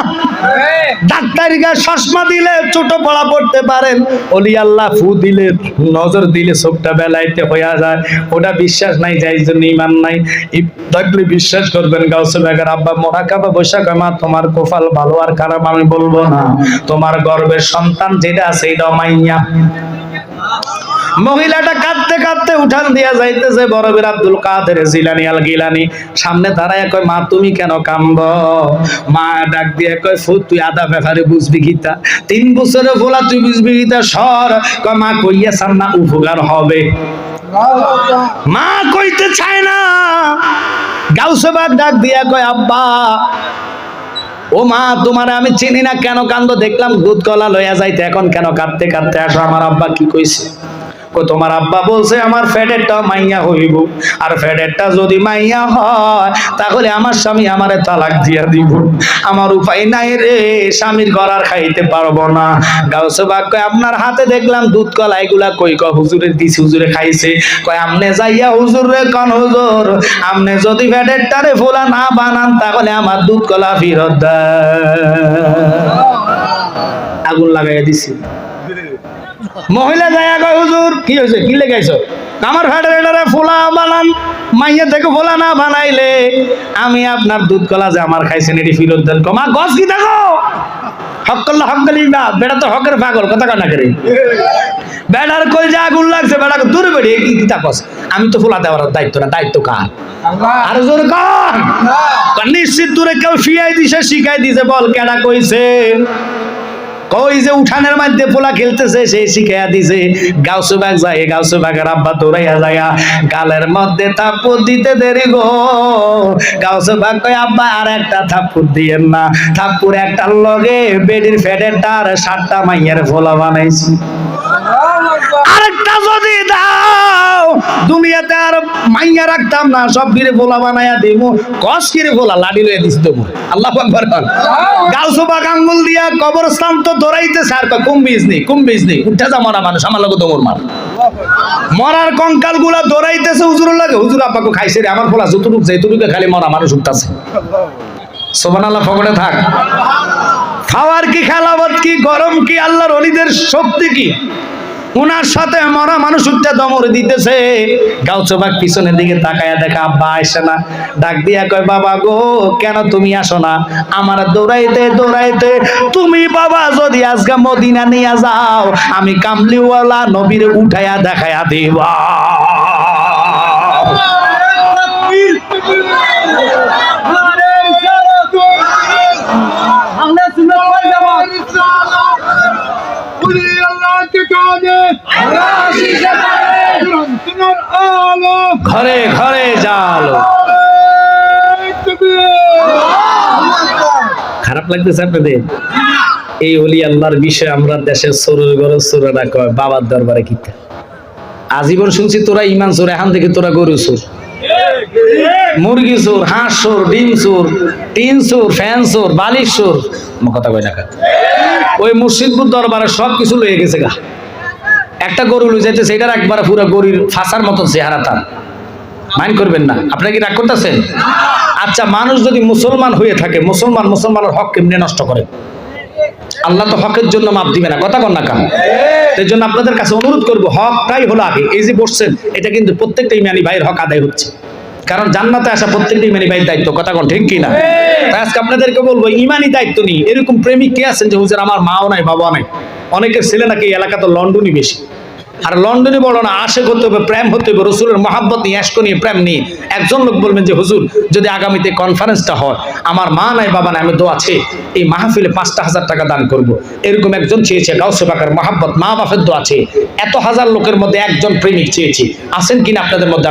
ডাক্তারিকে চশমা দিলে ছোট পড়া পড়তে পারেন, ওলি আল্লাহ ফু দিলে নজর দিলে চোখটা বেলাইতে হইয়া যায়। ওটা বিশ্বাস নাই, যাই জন্য ইমান নাই। থাকলে বিশ্বাস করবেন। গাউসে পাকের আব্বা মোরাকাবা বৈশাখ মা তোমার কপাল ভালো আর খারাপ আমি বলবো না, তোমার গর্ভের সন্তান যেটা আছে এটাও মাইয়া। মহিলাটা কাঁদতে কাঁদতে উঠান দিয়া যাইতেছে। বড়বীর আব্দুল কাদের জিলানী আল গিলানী সামনে দাঁড়ায় কয়, মা তুমি কেন কান্দ? মা ডাক দিয়ে কয়, ফু তুই আদা ব্যাপারে বুঝবি গীতা, 3 বছরের ফোলা তুই বুঝবি গীতা সর। কয় মা কইয়াছেন না উপকার হবে, মা কইতে চায় না। গাউসে পাক ডাক দিয়া কয়, আব্বা ও মা তোমার আমি চিনি না, কেন কান্দো? দেখলাম দুধ কলা লইয়া যাইতে, এখন কেন কাঁদতে কাঁদতে আসো? আমার আব্বা কি কইছে? তোমার আব্বা বলছে আমার ফেডেরটা মাইয়া হইব, আর ফেডেরটা যদি মাইয়া হয় তাহলে আমার স্বামী আমারে তালাক দিয়া দিব। আমার উপায় নাই রে, স্বামীর ঘর আর খাইতে পারবো না। গাউসে পাক কয়, আপনার হাতে দেখলাম দুধ কলা, এগুলা কই? কয় হুজুরের দিছি, হুজুরে খাইছে। কয় আমনে যাইয়া হুজুর রে কোন হুজুর, আমনে যদি ফেডেরটারে ফোলা না বানান তাহলে আমার দুধ কলা ফেরত দেন। আগুন লাগাইয়া দিছি। মহিলা যায় কয়, হুজুর কি হয়েছে, কি লেগাইছো? আমার ফেডারেটারে ফোলা বানান, মাইয়া থেকে ফোলা না বানাইলে আমি আপনার দুধ কলা যে আমার খাইছেন এটি ফেরত দেন। মা গছ কি দেখো হক করলে হক দিলি না, বেটা তো হকের পাগল, কথা কানা করে। বেটার কই যে আগুন লাগছে, বেটা দূরে বেড়ে কি কিতা কস? আমি তো ফোলা দেওয়ার দায়িত্ব না, দায়িত্ব কার? আর জোর কর। নিশ্চিত দূরে কেউ শিয়াই দিছে, শিখাই দিছে, বল কেডা কইছে? কই যে উঠানের মধ্যে পোলা খেলতেছে সে শিখাইয়া দিছে। গাউসে পাক যায়, গাউসে পাকের আব্বা দৌড়াইয়া যায়, গালের মধ্যে থাপ্পড় দিতে দেরি গো। গাউসে পাক কয়, আব্বা আর একটা থাপ্পড় দিয়েন না, থাপ্পড় একটা লগে বেডির ফেডেরটার 7টা মাইয়ের ফোলা বানাইছি, আরেকটা যদি দাও দুনিয়াতে আর মাইয়া রাখতাম না, সব গিরে ফোলা বানাইয়া দেব। কস কিরে ফোলা লাডি লইয়া দিস দেব। আল্লাহু আকবার। গাউসে পাক আঙ্গুল দিয়া কবরস্থান তো দৌড়াইতেছে, আর কুম্বিজ নেই উঠে যা মরা মানুষ, আমার লগে দৌড় মার। মরার কঙ্কাল গুলা দৌড়াইতেছে হুজুরের লাগে। হুজুর আপাকে খাইছে রে, আমার ফোলা যতটুক যেটুকুকে খালি মরা মানুষ উঠতেছে। সুবহানাল্লাহ, ফকরে থাক। খাওয়ার কি, খেলাবত কি, গরম কি, আল্লাহর ওলিদের শক্তি কি, উনার সাথে মরা মানুষ উঠতে দমর দিতেছে। গাউসে পাক পিছনের দিকে তাকায়া দেখে আব্বা আসে না। ডাক দিয়া কয়, বাবা গো কেন তুমি আসো না? আমার দৌড়াইতে দৌড়াইতে তুমি বাবা যদি আজকে মদিনা নিয়ে যাও, আমি কামলিওয়ালা নবীর উঠাইয়া দেখায়া দিবা। ঘরে ঘরে জালো। খারাপ লাগতেছে আপনাদের? এই ওলি আল্লাহর বিষয়ে আমরা দেশের চোরের ঘরে চোরেরা কয় বাবার দরবারে কিতা। আজীবন শুনছি তোরা ইমান চোর, এখন থেকে তোরা গরু চোর, মুরগি চোর, হাঁস চোর, ডিম চোর, টিন চোর, ফ্যান চোর, বালিশ চোর। কথা কয় না, ওই মুর্শিদপুর দরবারে সব কিছু লয়ে গেছে গা। একটা গরু লই যাইতে সেটার একবার পুরো গরুর ফাঁসার মতন চেহারা তার। মাইন্ড করবেন না, আপনারা কি রাগ করতেছেন? আচ্ছা, মানুষ যদি মুসলমান হয়ে থাকে, মুসলমানের হক কেমনে নষ্ট করে? আল্লাহ তো হকের জন্য মাপ দিবে না, কথা কন না কাম। এই জন্য আপনাদের কাছে অনুরোধ করবো, হকটাই হলো আগে। এই যে বসছেন, এটা কিন্তু প্রত্যেকটা ইমানি ভাইয়ের হক আদায় হচ্ছে, কারণ জান্নাতে আসা প্রত্যেকটা ইমানি ভাইয়ের দায়িত্ব, কথা কন ঠিক কিনা? তাই আজকে আপনাদেরকে বলবো, ইমানি দায়িত্ব নিই। এরকম প্রেমিক কে আছেন যে হুজুর আমার মাও নাই বাবা নাই? অনেকের ছেলে নাকি এই এলাকা তো লন্ডনই বেশি। আর লন্ডনে বলো না, আশেক হতে হবে, প্রেম হতে হবে, রসুলের মহাব্বত নিয়ে, এশক নিয়ে, প্রেম নিয়ে। একজন লোক বলবেন যে হুজুর যদি আগামীতে কনফারেন্সটা হয়, আমার মা নাই বাবা নাই, আমি দোয়া আছে এই মাহফিলে 5,000 টাকা দান করব। এরকম একজন চেয়েছে গাউসে পাকের মহাব্বত, মা বাপের দোয়া আছে। এত হাজার লোকের মধ্যে একজন প্রেমিক চেয়েছে, আছেন কিনা আপনাদের মধ্যে?